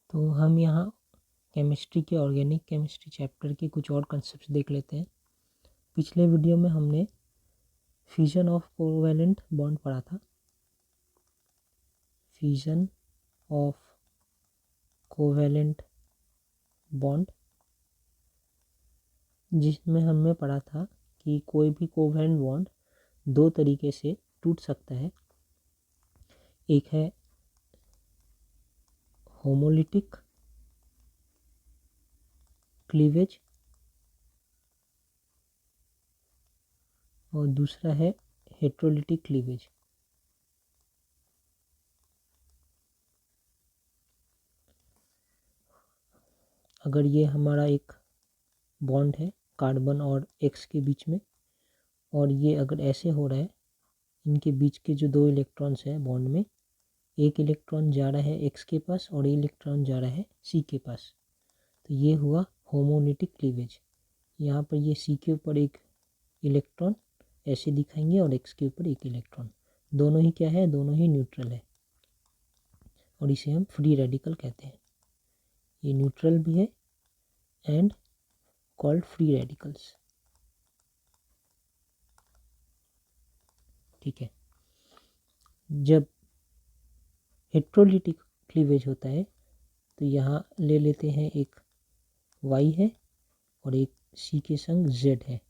तो हम यहाँ केमिस्ट्री के ऑर्गेनिक केमिस्ट्री चैप्टर के कुछ और कंसेप्ट देख लेते हैं। पिछले वीडियो में हमने फ्यूजन ऑफ कोवैलेंट बॉन्ड पढ़ा था। फ्यूजन ऑफ कोवैलेंट बॉन्ड, जिसमें हमने पढ़ा था कि कोई भी कोवैलेंट बॉन्ड दो तरीके से टूट सकता है। एक है होमोलिटिक क्लीवेज और दूसरा है हेट्रोलिटिक क्लीवेज। अगर ये हमारा एक बॉन्ड है कार्बन और एक्स के बीच में, और ये अगर ऐसे हो रहा है, इनके बीच के जो दो इलेक्ट्रॉन्स हैं बॉन्ड में, एक इलेक्ट्रॉन जा रहा है एक्स के पास और एक इलेक्ट्रॉन जा रहा है सी के पास, तो ये हुआ होमोलिटिक क्लीवेज। यहाँ पर ये सी के ऊपर एक इलेक्ट्रॉन ऐसे दिखाएंगे और एक्स के ऊपर एक इलेक्ट्रॉन, दोनों ही क्या है, दोनों ही न्यूट्रल है, और इसे हम फ्री रेडिकल कहते हैं। ये न्यूट्रल भी है एंड कॉल्ड फ्री रेडिकल्स। ठीक है। जब हेट्रोलिटिक क्लीवेज होता है तो यहाँ ले लेते हैं एक वाई है और एक सी के संग जेड है।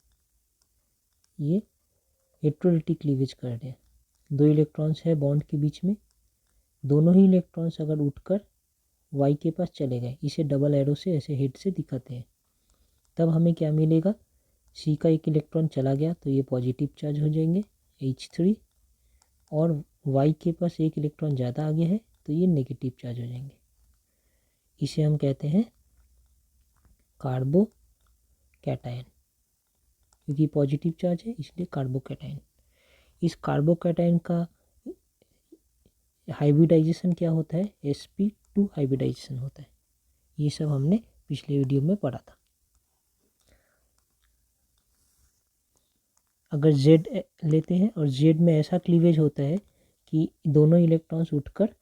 ये हेट्रोलिटिक क्लीवेज कर रहे हैं। दो इलेक्ट्रॉन्स है बॉन्ड के बीच में, दोनों ही इलेक्ट्रॉन्स अगर उठकर वाई के पास चले गए, इसे डबल एरो से ऐसे हेड से दिखाते हैं, तब हमें क्या मिलेगा, सी का एक इलेक्ट्रॉन चला गया तो ये पॉजिटिव चार्ज हो जाएंगे H3, और वाई के पास एक इलेक्ट्रॉन ज़्यादा आ गया है तो ये नेगेटिव चार्ज हो जाएंगे। इसे हम कहते हैं कार्बो कैटायन, क्योंकि पॉजिटिव चार्ज है इसलिए कार्बो कैटायन। इस कार्बो कैटायन का हाइब्रिडाइजेशन क्या होता है, sp2 हाइब्रिडाइजेशन होता है। ये सब हमने पिछले वीडियो में पढ़ा था। अगर Z लेते हैं और Z में ऐसा क्लीवेज होता है कि दोनों इलेक्ट्रॉन्स उठकर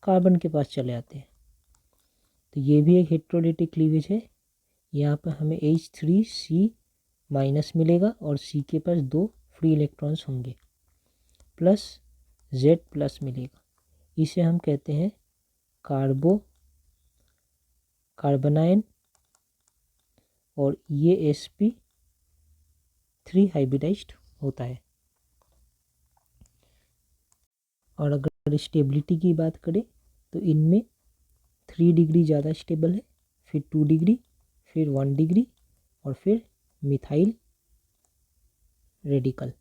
कार्बन के पास चले आते हैं, तो ये भी एक हेट्रोलिटिक क्लीवेज है। यहाँ पर हमें H3C माइनस मिलेगा और C के पास दो फ्री इलेक्ट्रॉन्स होंगे, प्लस Z प्लस मिलेगा। इसे हम कहते हैं कार्बनायन, और ये sp3 हाइब्रिडाइज्ड होता है। और अगर स्टेबिलिटी की बात करें तो इनमें 3 डिग्री ज़्यादा स्टेबल है, फिर 2 डिग्री, फिर 1 डिग्री, और फिर मिथाइल रेडिकल।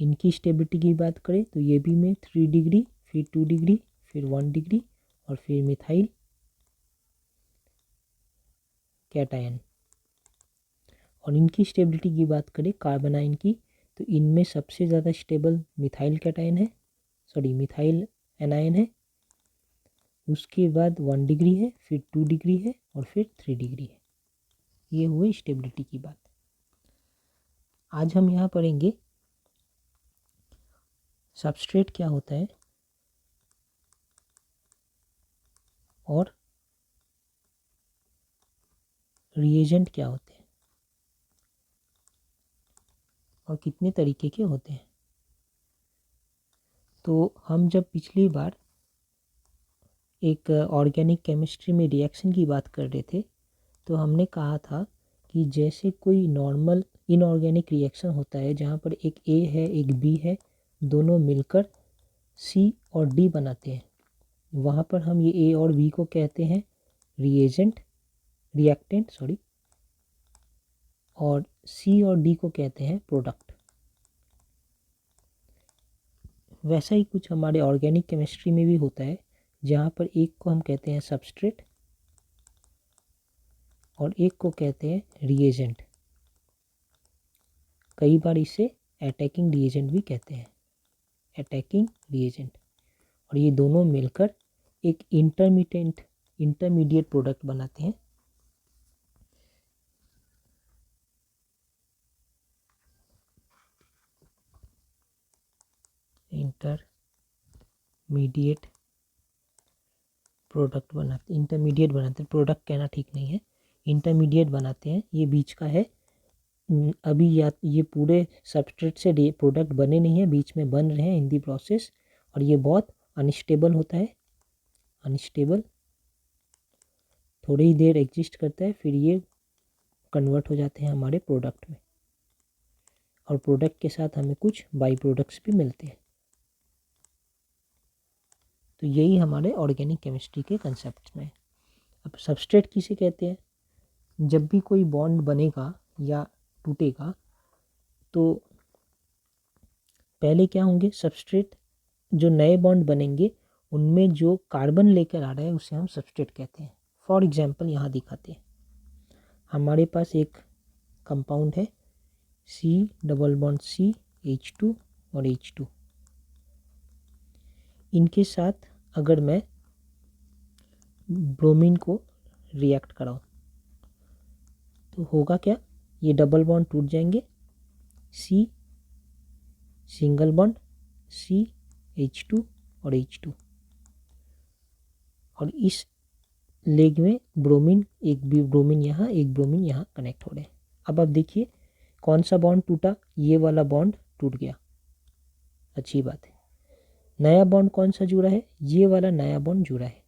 इनकी स्टेबिलिटी की बात करें तो ये भी में 3 डिग्री, फिर 2 डिग्री, फिर 1 डिग्री, और फिर मिथाइल कैटायन। और इनकी स्टेबिलिटी की बात करें कार्बनाइन की, तो इनमें सबसे ज़्यादा स्टेबल मिथाइल कैटायन है, मिथाइल एनायन है, उसके बाद 1 डिग्री है, फिर 2 डिग्री है, और फिर 3 डिग्री है। ये हुई स्टेबिलिटी की बात। आज हम यहाँ पढ़ेंगे सबस्ट्रेट क्या होता है और रिएजेंट क्या होते हैं और कितने तरीके के होते हैं। तो हम जब पिछली बार एक ऑर्गेनिक केमिस्ट्री में रिएक्शन की बात कर रहे थे, तो हमने कहा था कि जैसे कोई नॉर्मल इनऑर्गेनिक रिएक्शन होता है जहाँ पर एक ए है एक बी है, दोनों मिलकर सी और डी बनाते हैं, वहाँ पर हम ये ए और बी को कहते हैं रिएक्टेंट, और सी और डी को कहते हैं प्रोडक्ट। वैसा ही कुछ हमारे ऑर्गेनिक केमिस्ट्री में भी होता है, जहाँ पर एक को हम कहते हैं सबस्ट्रेट और एक को कहते हैं रिएजेंट। कई बार इसे अटैकिंग रिएजेंट भी कहते हैं, अटैकिंग रिएजेंट। और ये दोनों मिलकर एक इंटरमीडिएट प्रोडक्ट बनाते हैं। इंटरमीडिएट प्रोडक्ट बनाते, इंटरमीडिएट बनाते हैं, प्रोडक्ट कहना ठीक नहीं है, इंटरमीडिएट बनाते हैं। ये बीच का है। अभी या ये पूरे सबस्ट्रेट से प्रोडक्ट बने नहीं है, बीच में बन रहे हैं इन दी प्रोसेस, और ये बहुत अनस्टेबल होता है, अनस्टेबल, थोड़ी ही देर एग्जिस्ट करता है, फिर ये कन्वर्ट हो जाते हैं हमारे प्रोडक्ट में, और प्रोडक्ट के साथ हमें कुछ बाई प्रोडक्ट्स भी मिलते हैं। तो यही हमारे ऑर्गेनिक केमिस्ट्री के कंसेप्ट में। अब सबस्ट्रेट किसे कहते हैं? जब भी कोई बॉन्ड बनेगा या टूटेगा तो पहले क्या होंगे, सबस्ट्रेट, जो नए बॉन्ड बनेंगे उनमें जो कार्बन लेकर आ रहा है उसे हम सबस्ट्रेट कहते हैं। फॉर एग्जांपल यहाँ दिखाते हैं, हमारे पास एक कंपाउंड है C+C और H2। इनके साथ अगर मैं ब्रोमीन को रिएक्ट कराऊँ तो होगा क्या, ये डबल बॉन्ड टूट जाएंगे, C single bond C H2 और H2, और इस लेग में ब्रोमीन, एक ब्रोमीन यहाँ एक ब्रोमीन यहाँ कनेक्ट हो रहे हैं। अब आप देखिए कौन सा बॉन्ड टूटा, ये वाला बॉन्ड टूट गया, अच्छी बात है। नया बॉन्ड कौन सा जुड़ा है, ये वाला नया बॉन्ड जुड़ा है।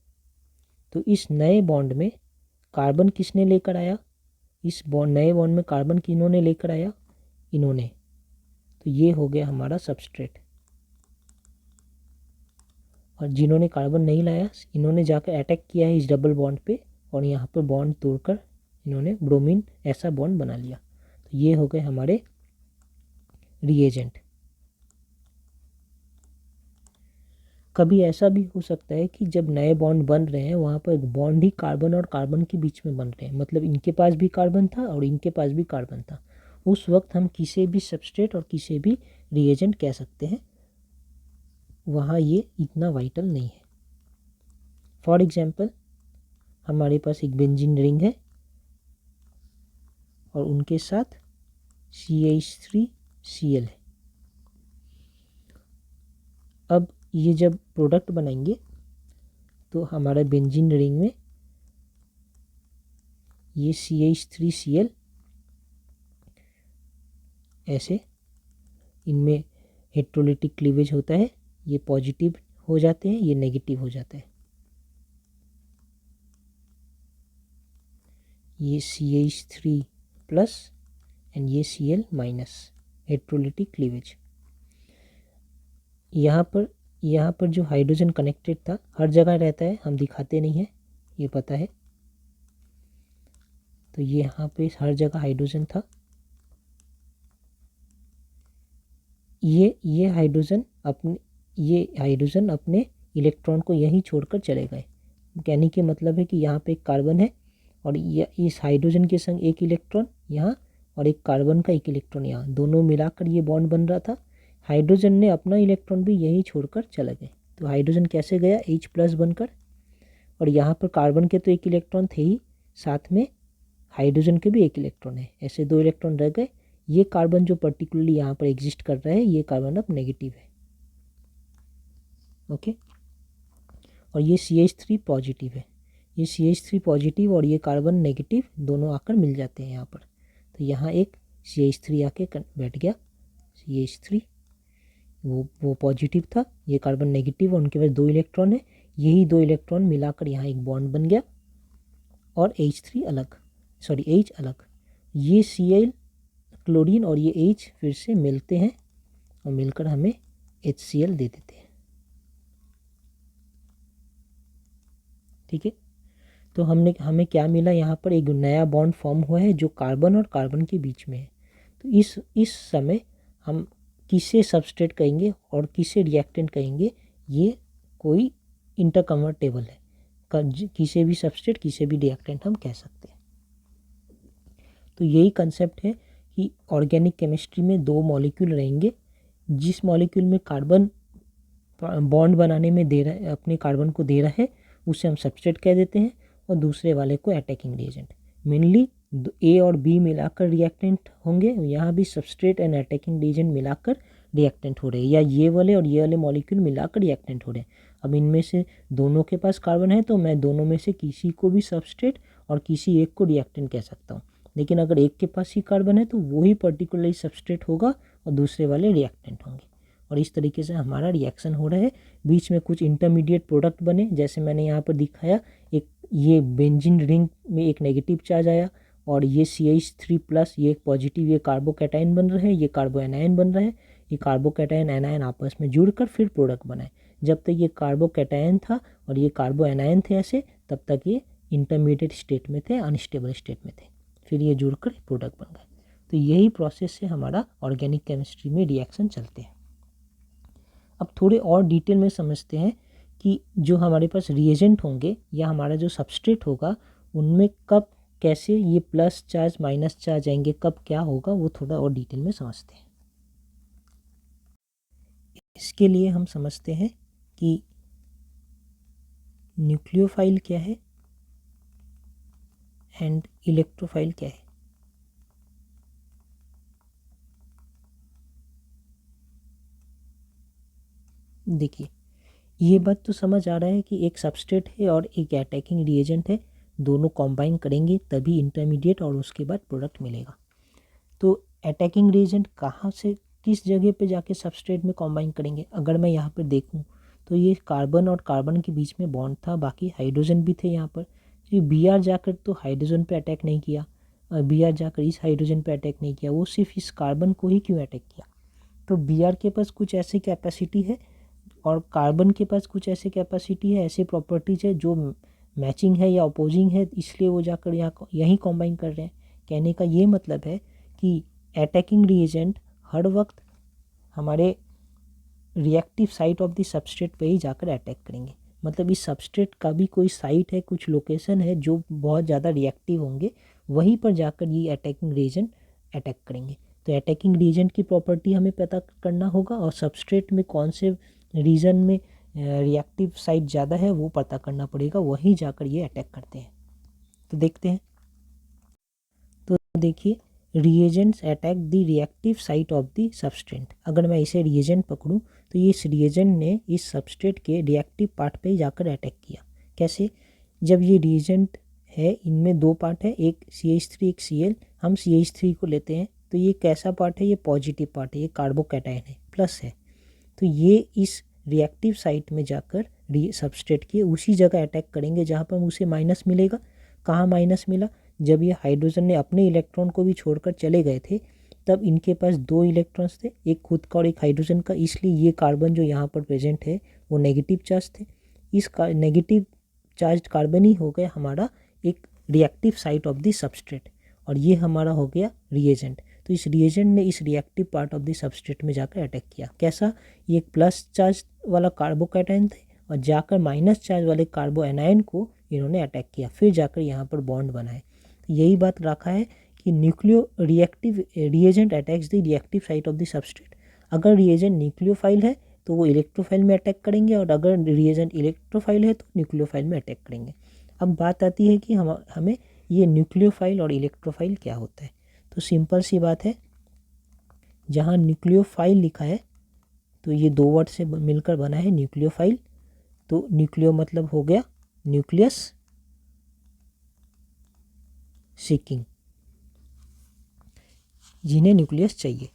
तो इस नए बॉन्ड में कार्बन किसने लेकर आया, इस नए बॉन्ड में कार्बन किन्होंने लेकर आया, इन्होंने। तो ये हो गया हमारा सबस्ट्रेट। और जिन्होंने कार्बन नहीं लाया इन्होंने जाकर अटैक किया है इस डबल बॉन्ड पे, और यहाँ पर बॉन्ड तोड़कर इन्होंने ब्रोमीन ऐसा बॉन्ड बना लिया। तो ये हो गए हमारे रिएजेंट। कभी ऐसा भी हो सकता है कि जब नए बॉन्ड बन रहे हैं वहाँ पर बॉन्ड ही कार्बन और कार्बन के बीच में बन रहे हैं, मतलब इनके पास भी कार्बन था और इनके पास भी कार्बन था। उस वक्त हम किसी भी सबस्ट्रेट और किसी भी रिएजेंट कह सकते हैं, वहाँ ये इतना वाइटल नहीं है। फॉर एग्जाम्पल हमारे पास एक बेंजीन रिंग है और उनके साथ CH3Cl है। अब ये जब प्रोडक्ट बनाएंगे तो हमारा बेंजीन रिंग में ये CH3Cl ऐसे, इनमें हेट्रोलिटिक क्लीवेज होता है, ये पॉजिटिव हो जाते हैं, ये नेगेटिव हो जाता है। ये CH3+ एंड ये Cl-, हेट्रोलिटिक क्लीवेज। यहाँ पर जो हाइड्रोजन कनेक्टेड था, हर जगह रहता है, हम दिखाते नहीं हैं, ये पता है। तो ये यहाँ पे हर जगह हाइड्रोजन था। ये हाइड्रोजन अपने इलेक्ट्रॉन को यहीं छोड़कर चले गए। कहने के मतलब है कि यहाँ पे एक कार्बन है और इस हाइड्रोजन के संग एक इलेक्ट्रॉन यहाँ और एक कार्बन का एक इलेक्ट्रॉन यहाँ, दोनों मिलाकर ये बॉन्ड बन रहा था। हाइड्रोजन ने अपना इलेक्ट्रॉन भी यहीं छोड़कर चला गए। तो हाइड्रोजन कैसे गया, H+ बनकर, और यहाँ पर कार्बन के तो एक इलेक्ट्रॉन थे ही, साथ में हाइड्रोजन के भी एक इलेक्ट्रॉन है, ऐसे 2 इलेक्ट्रॉन रह गए। ये कार्बन जो पर्टिकुलरली यहाँ पर एग्जिस्ट कर रहा है, ये कार्बन अब नेगेटिव है, ओके। और ये CH3 पॉजिटिव है, ये CH3 पॉजिटिव और ये कार्बन नेगेटिव दोनों आकर मिल जाते हैं यहाँ पर। तो यहाँ एक CH3 आके बैठ गया, CH3 वो पॉजिटिव था, ये कार्बन नेगेटिव और उनके पास 2 इलेक्ट्रॉन है, यही 2 इलेक्ट्रॉन मिलाकर यहाँ एक बॉन्ड बन गया और H अलग। ये Cl क्लोरीन और ये H फिर से मिलते हैं और मिलकर हमें HCl दे देते हैं, ठीक है। तो हमें क्या मिला, यहाँ पर एक नया बॉन्ड फॉर्म हुआ है जो कार्बन और कार्बन के बीच में है। तो इस समय हम किसे सबस्ट्रेट कहेंगे और किसे रिएक्टेंट कहेंगे, ये कोई इंटरकन्वर्टेबल है, किसे भी सबस्ट्रेट किसे भी रिएक्टेंट हम कह सकते हैं। तो यही कंसेप्ट है कि ऑर्गेनिक केमिस्ट्री में 2 मॉलिक्यूल रहेंगे, जिस मॉलिक्यूल में कार्बन बॉन्ड बनाने में दे रहा है, अपने कार्बन को दे रहा है, उसे हम सबस्ट्रेट कह देते हैं, और दूसरे वाले को अटैकिंग रिएजेंट। मेनली A और B मिलाकर रिएक्टेंट होंगे, यहाँ भी सबस्ट्रेट एंड अटैकिंग रिएजेंट मिलाकर रिएक्टेंट हो रहे हैं, या ये वाले और ये वाले मॉलिक्यूल मिलाकर रिएक्टेंट हो रहे हैं। अब इनमें से दोनों के पास कार्बन है तो मैं दोनों में से किसी को भी सबस्ट्रेट और किसी एक को रिएक्टेंट कह सकता हूँ। लेकिन अगर एक के पास ही कार्बन है तो वही पर्टिकुलरली सबस्ट्रेट होगा और दूसरे वाले रिएक्टेंट होंगे। और इस तरीके से हमारा रिएक्शन हो रहा है। बीच में कुछ इंटरमीडिएट प्रोडक्ट बने, जैसे मैंने यहाँ पर दिखाया, एक ये बेंजीन रिंग में एक नेगेटिव चार्ज आया और ये CH3+, ये एक पॉजिटिव, ये कार्बोकैटायन बन रहे हैं, ये कार्बो एनायन बन रहे हैं। ये कार्बोकैटायन एनायन आपस में जुड़कर फिर प्रोडक्ट बनाए। जब तक ये कार्बोकैटायन था और ये कार्बो एनायन थे ऐसे, तब तक ये इंटरमीडिएट स्टेट में थे, अनस्टेबल स्टेट में थे, फिर ये जुड़कर प्रोडक्ट बन गए। तो यही प्रोसेस से हमारा ऑर्गेनिक केमिस्ट्री में रिएक्शन चलते हैं। अब थोड़े और डिटेल में समझते हैं कि जो हमारे पास रिएजेंट होंगे या हमारा जो सबस्ट्रेट होगा, उनमें कब कैसे ये प्लस चार्ज माइनस चार्ज आएंगे, कब क्या होगा, वो थोड़ा और डिटेल में समझते हैं। इसके लिए हम समझते हैं कि न्यूक्लियोफाइल क्या है एंड इलेक्ट्रोफाइल क्या है। देखिए, ये बात तो समझ आ रहा है कि एक सबस्ट्रेट है और एक अटैकिंग रिएजेंट है, दोनों कंबाइन करेंगे तभी इंटरमीडिएट और उसके बाद प्रोडक्ट मिलेगा। तो अटैकिंग रिएजेंट कहाँ से किस जगह पे जाके सबस्ट्रेट में कंबाइन करेंगे? अगर मैं यहाँ पर देखूँ तो ये कार्बन और कार्बन के बीच में बॉन्ड था, बाकी हाइड्रोजन भी थे यहाँ पर। तो Br जाकर तो हाइड्रोजन पे अटैक नहीं किया, Br जाकर इस हाइड्रोजन पे अटैक नहीं किया, वो सिर्फ इस कार्बन को ही क्यों अटैक किया? तो Br के पास कुछ ऐसी कैपेसिटी है और कार्बन के पास कुछ ऐसी कैपेसिटी है, ऐसे प्रॉपर्टीज है जो मैचिंग है या अपोजिंग है, इसलिए वो जाकर यहाँ यहीं कॉम्बाइन कर रहे हैं। कहने का ये मतलब है कि अटैकिंग रिएजेंट हर वक्त हमारे reactive site of the substrate पे ही जाकर अटैक करेंगे। मतलब इस सबस्ट्रेट का भी कोई साइट है, कुछ लोकेशन है जो बहुत ज़्यादा रिएक्टिव होंगे, वहीं पर जाकर ये अटैकिंग रिएजेंट अटैक करेंगे। तो अटैकिंग रिएजेंट की प्रॉपर्टी हमें पता करना होगा और सबस्ट्रेट में कौन से रीजन में रिएक्टिव साइट ज़्यादा है वो पता करना पड़ेगा, वहीं जाकर ये अटैक करते हैं। तो देखते हैं। तो देखिए, reagents attack the reactive site of the substrate. अगर मैं इसे रिएजेंट पकड़ूं तो ये इस रिएजेंट ने इस सबस्ट्रेट के रिएक्टिव पार्ट पे जाकर अटैक किया। कैसे? जब ये रिएजेंट है, इनमें दो पार्ट है, एक CH3 एक Cl, हम CH3 को लेते हैं तो ये कैसा पार्ट है? ये पॉजिटिव पार्ट है, ये कार्बोकैटायन है, प्लस है। तो ये इस रिएक्टिव साइट में जाकर सबस्ट्रेट के उसी जगह अटैक करेंगे जहाँ पर उसे माइनस मिलेगा। कहाँ माइनस मिला? जब ये हाइड्रोजन ने अपने इलेक्ट्रॉन को भी छोड़कर चले गए थे, तब इनके पास दो इलेक्ट्रॉन्स थे, एक खुद का और एक हाइड्रोजन का, इसलिए ये कार्बन जो यहाँ पर प्रेजेंट है वो नेगेटिव चार्ज थे। इस नेगेटिव चार्ज कार्बन ही हो गया हमारा एक reactive site of the substrate, और ये हमारा हो गया रिएजेंट। तो इस रिएजेंट ने इस reactive part of the substrate में जाकर अटैक किया। कैसा? ये एक प्लस चार्ज वाला कार्बोकैटायन थे और जाकर माइनस चार्ज वाले कार्बो एनायन को इन्होंने अटैक किया, फिर जाकर यहाँ पर बॉन्ड बनाए। तो यही बात रखा है कि nucleo reactive reagent attacks the reactive site of the substrate. अगर रिएजेंट न्यूक्लियोफाइल है तो वो इलेक्ट्रोफाइल में अटैक करेंगे, और अगर रिएजेंट इलेक्ट्रोफाइल है तो न्यूक्लियोफाइल में अटैक करेंगे। अब बात आती है कि हमें ये न्यूक्लियोफाइल और इलेक्ट्रोफाइल क्या होता है। तो सिंपल सी बात है, जहाँ न्यूक्लियोफाइल लिखा है तो ये दो वर्ड से मिलकर बना है न्यूक्लियोफाइल। तो न्यूक्लियो मतलब हो गया न्यूक्लियस सीकिंग, जिन्हें न्यूक्लियस चाहिए,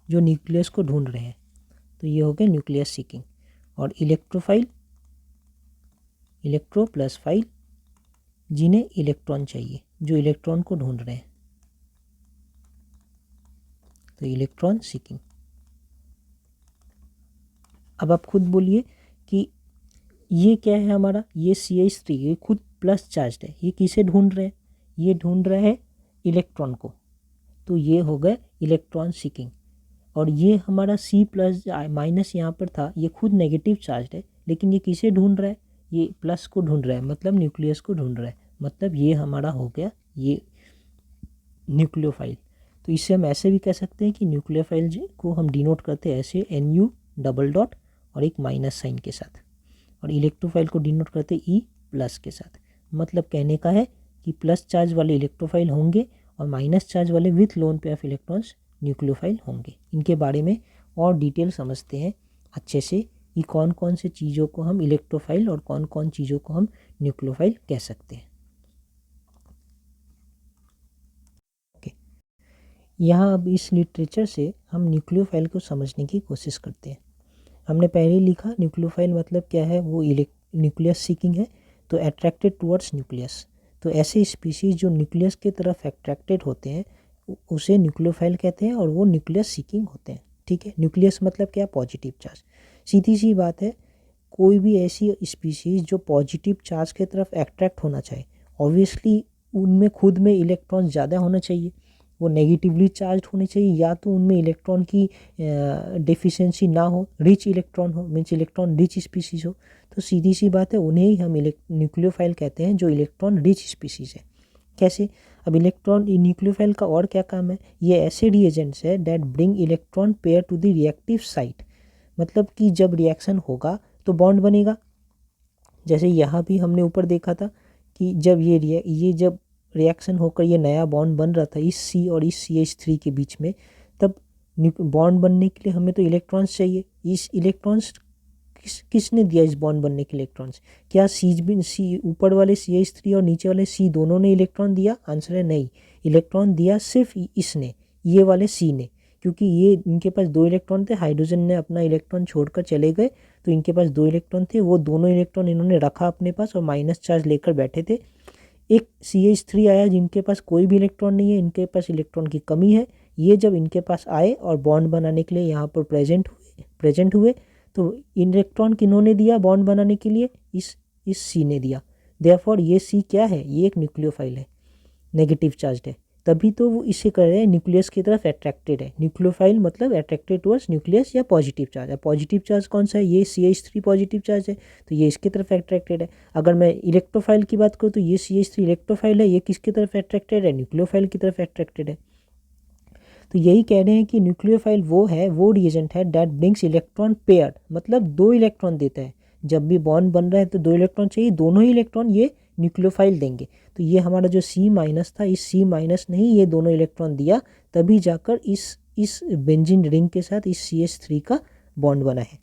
जो न्यूक्लियस को ढूंढ रहे हैं, तो ये हो गया न्यूक्लियस सीकिंग। और इलेक्ट्रोफाइल, इलेक्ट्रो प्लस फाइल, जिन्हें इलेक्ट्रॉन चाहिए, जो इलेक्ट्रॉन को ढूंढ रहे हैं, तो इलेक्ट्रॉन सीकिंग। अब आप खुद बोलिए कि ये क्या है हमारा? ये CH3, ये खुद प्लस चार्ज है, ये किसे ढूंढ रहे हैं? ये ढूंढ रहा है इलेक्ट्रॉन को, तो ये हो गया इलेक्ट्रॉन सीकिंग। और ये हमारा C+ यहाँ पर था, ये खुद नेगेटिव चार्ज है, लेकिन ये किसे ढूंढ रहा है? ये प्लस को ढूंढ रहा है, मतलब न्यूक्लियस को ढूंढ रहा है, मतलब ये हमारा हो गया ये न्यूक्लियोफाइल। तो इससे हम ऐसे भी कह सकते हैं कि न्यूक्लियोफाइल को हम डिनोट करते हैं ऐसे NU डबल डॉट और एक माइनस साइन के साथ, और इलेक्ट्रोफाइल को डिनोट करते हैं E+ के साथ। मतलब कहने का है कि प्लस चार्ज वाले इलेक्ट्रोफाइल होंगे और माइनस चार्ज वाले with loan pair of electrons nucleophile होंगे। इनके बारे में और डिटेल समझते हैं अच्छे से कि कौन कौन से चीज़ों को हम इलेक्ट्रोफाइल और कौन कौन चीज़ों को हम न्यूक्लियोफाइल कह सकते हैं। ओके, यहाँ अब इस लिटरेचर से हम न्यूक्लियोफाइल को समझने की कोशिश करते हैं। हमने पहले ही लिखा न्यूक्लियोफाइल मतलब क्या है, वो न्यूक्लियस सीकिंग है, तो अट्रैक्टेड टुवर्ड्स न्यूक्लियस। तो ऐसे स्पीशीज जो न्यूक्लियस की तरफ अट्रैक्टेड होते हैं उसे न्यूक्लियोफाइल कहते हैं और वो न्यूक्लियस सीकिंग होते हैं। ठीक है, न्यूक्लियस मतलब क्या, पॉजिटिव चार्ज। सीधी सी बात है, कोई भी ऐसी स्पीशीज जो पॉजिटिव चार्ज की तरफ अट्रैक्ट होना चाहे, ऑब्वियसली उनमें खुद में इलेक्ट्रॉन ज़्यादा होना चाहिए, वो नेगेटिवली चार्ज होने चाहिए, या तो उनमें इलेक्ट्रॉन की डेफिशिएंसी ना हो, रिच इलेक्ट्रॉन हो, मीन्स इलेक्ट्रॉन रिच स्पीशीज हो। तो सीधी सी बात है, उन्हें ही हम न्यूक्लियोफाइल कहते हैं, जो इलेक्ट्रॉन रिच स्पीशीज है। कैसे? अब इलेक्ट्रॉन न्यूक्लियोफाइल का और क्या काम है, ये ऐसे रिएजेंट्स है that bring electron pair to the reactive site. मतलब कि जब रिएक्शन होगा तो बॉन्ड बनेगा। जैसे यहाँ भी हमने ऊपर देखा था कि जब ये जब रिएक्शन होकर ये नया बॉन्ड बन रहा था इस सी और इस CH3 के बीच में, तब बॉन्ड बनने के लिए हमें तो इलेक्ट्रॉन्स चाहिए। इस इलेक्ट्रॉन्स किसने दिया इस बॉन्ड बनने के इलेक्ट्रॉन्स? क्या सी ऊपर वाले CH3 और नीचे वाले C दोनों ने इलेक्ट्रॉन दिया? आंसर है नहीं, इलेक्ट्रॉन दिया सिर्फ इसने, ये वाले C ने, क्योंकि ये इनके पास 2 इलेक्ट्रॉन थे, हाइड्रोजन ने अपना इलेक्ट्रॉन छोड़कर चले गए, तो इनके पास 2 इलेक्ट्रॉन थे, वो दोनों इलेक्ट्रॉन इन्होंने रखा अपने पास और माइनस चार्ज लेकर बैठे थे। एक CH3 आया जिनके पास कोई भी इलेक्ट्रॉन नहीं है, इनके पास इलेक्ट्रॉन की कमी है, ये जब इनके पास आए और बॉन्ड बनाने के लिए यहाँ पर प्रेजेंट हुए, तो इलेक्ट्रॉन किन्होंने दिया बॉन्ड बनाने के लिए? इस C ने दिया। देयरफॉर ये C क्या है, ये एक न्यूक्लियोफाइल है, नेगेटिव चार्ज है, तभी तो वो इसे कर रहे हैं, न्यूक्लियस की तरफ अट्रैक्टेड है। न्यूक्लियोफाइल मतलब अट्रैक्टेड टुवर्ड्स न्यूक्लियस या पॉजिटिव चार्ज है। पॉजिटिव चार्ज कौन सा है, ये CH3 पॉजिटिव चार्ज है, तो ये इसकी तरफ अट्रैक्टेड है। अगर मैं इलेक्ट्रोफाइल की बात करूँ तो ये CH3 इलेक्ट्रोफाइल है, ये किसकी तरफ अट्रैक्टेड है, न्यूक्लियोफाइल की तरफ अट्रैक्टेड है। तो यही कह रहे हैं कि न्यूक्लियोफाइल वो है, वो रिएजेंट है दैट ब्रिंग्स इलेक्ट्रॉन पेयर, मतलब 2 इलेक्ट्रॉन देता है। जब भी बॉन्ड बन रहा है तो 2 इलेक्ट्रॉन चाहिए, दोनों ही इलेक्ट्रॉन ये न्यूक्लियोफाइल देंगे। तो ये हमारा जो C- था, इस C- ने ही ये दोनों इलेक्ट्रॉन दिया, तभी जाकर इस बेंजीन रिंग के साथ इस CH3 का बॉन्ड बना है।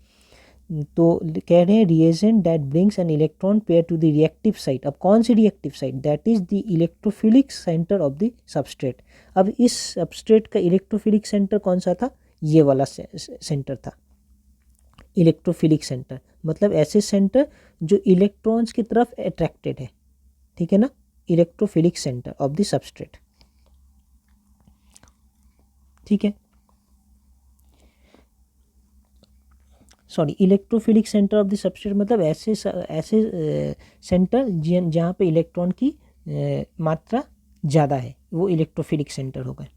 तो कह रहे हैं reagent that brings an electron pair to the reactive site. अब कौन सी reactive site? That is the electrophilic centre of the substrate. अब इस सबस्ट्रेट का इलेक्ट्रोफिलिक सेंटर कौन सा था? ये वाला सेंटर था, इलेक्ट्रोफिलिक सेंटर, मतलब ऐसे सेंटर जो इलेक्ट्रॉन्स की तरफ अट्रैक्टेड है। ठीक है ना, electrophilic centre of the substrate. ठीक है, sorry, electrophilic centre of the substrate मतलब ऐसे सेंटर जहाँ पे इलेक्ट्रॉन की मात्रा ज़्यादा है, वो इलेक्ट्रोफिलिक सेंटर होगा।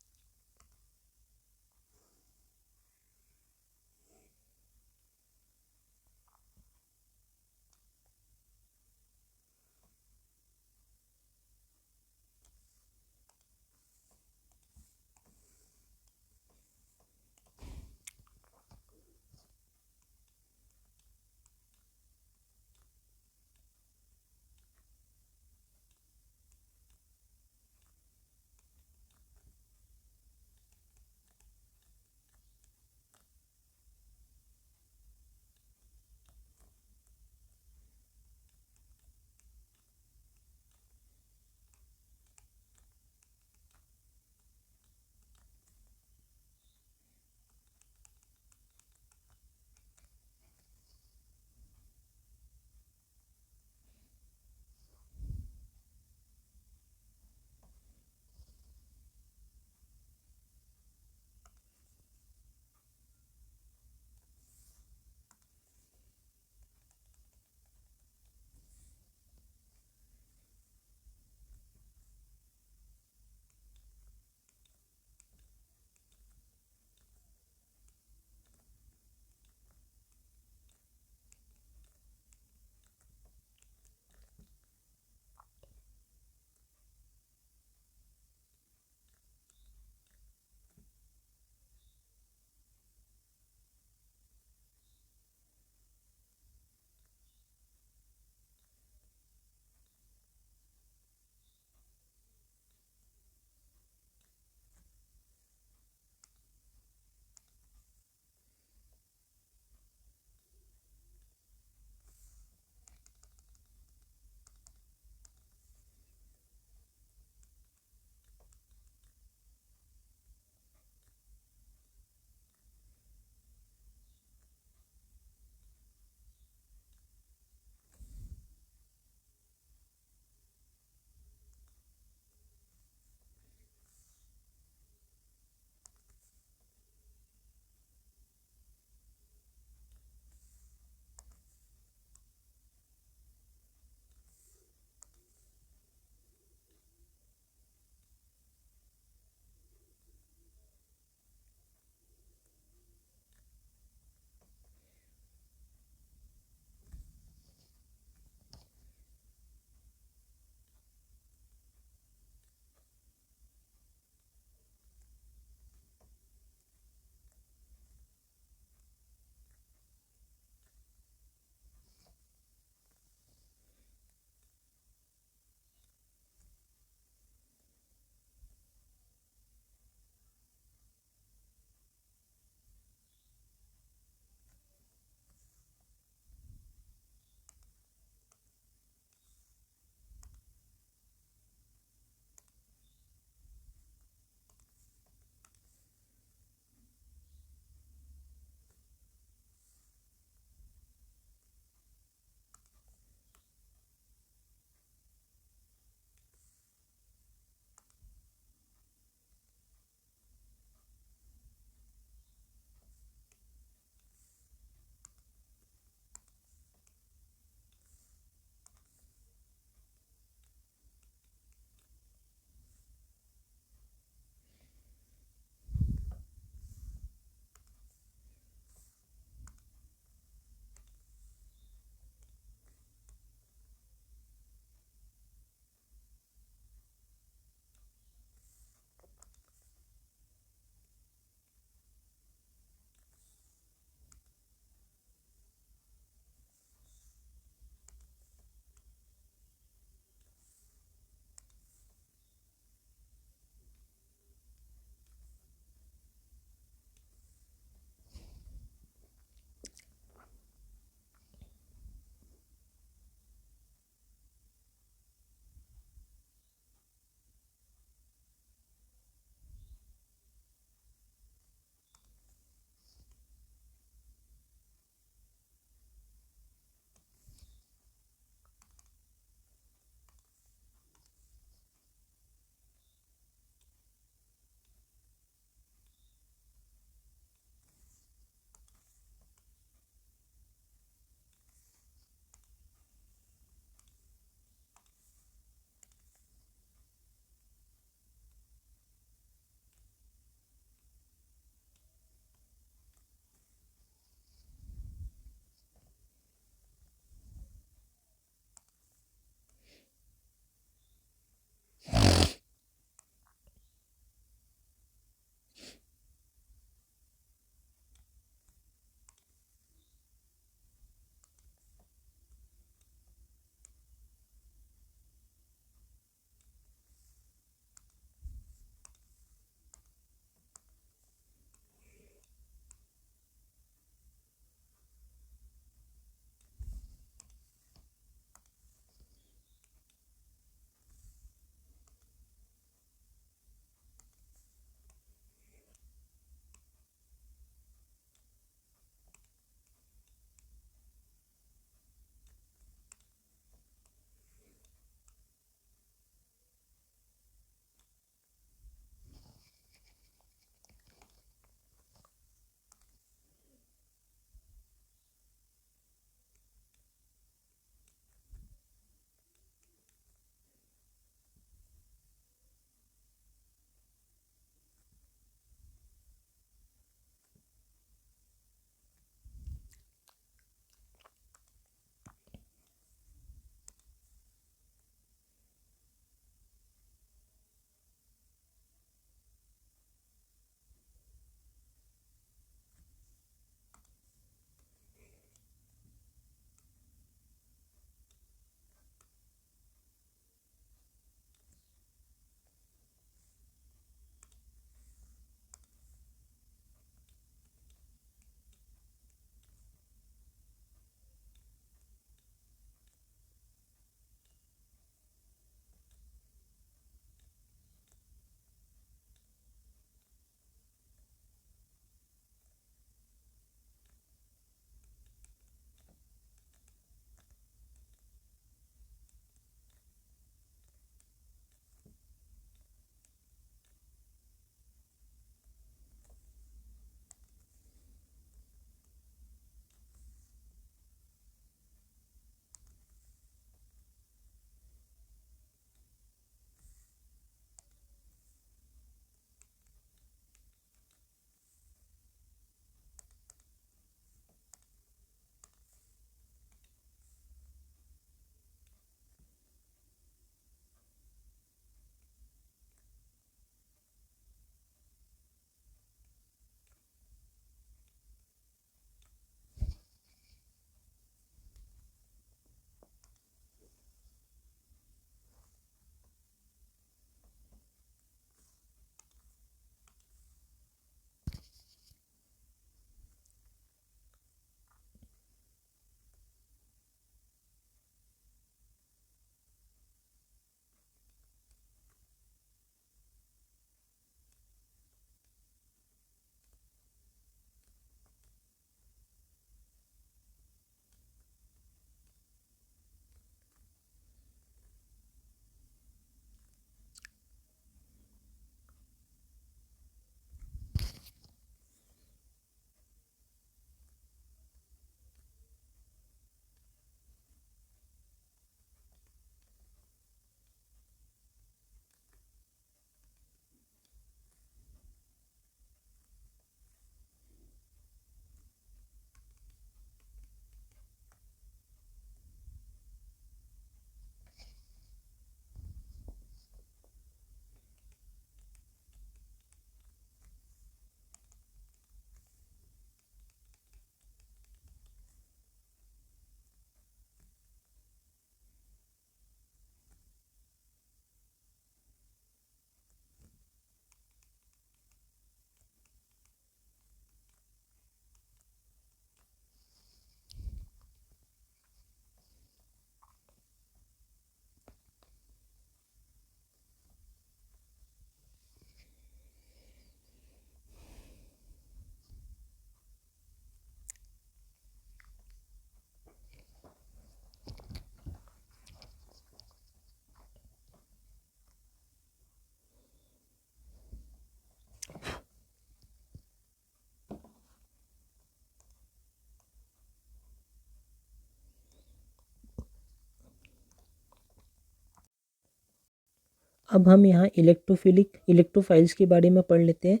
अब हम यहाँ इलेक्ट्रोफाइल्स के बारे में पढ़ लेते हैं।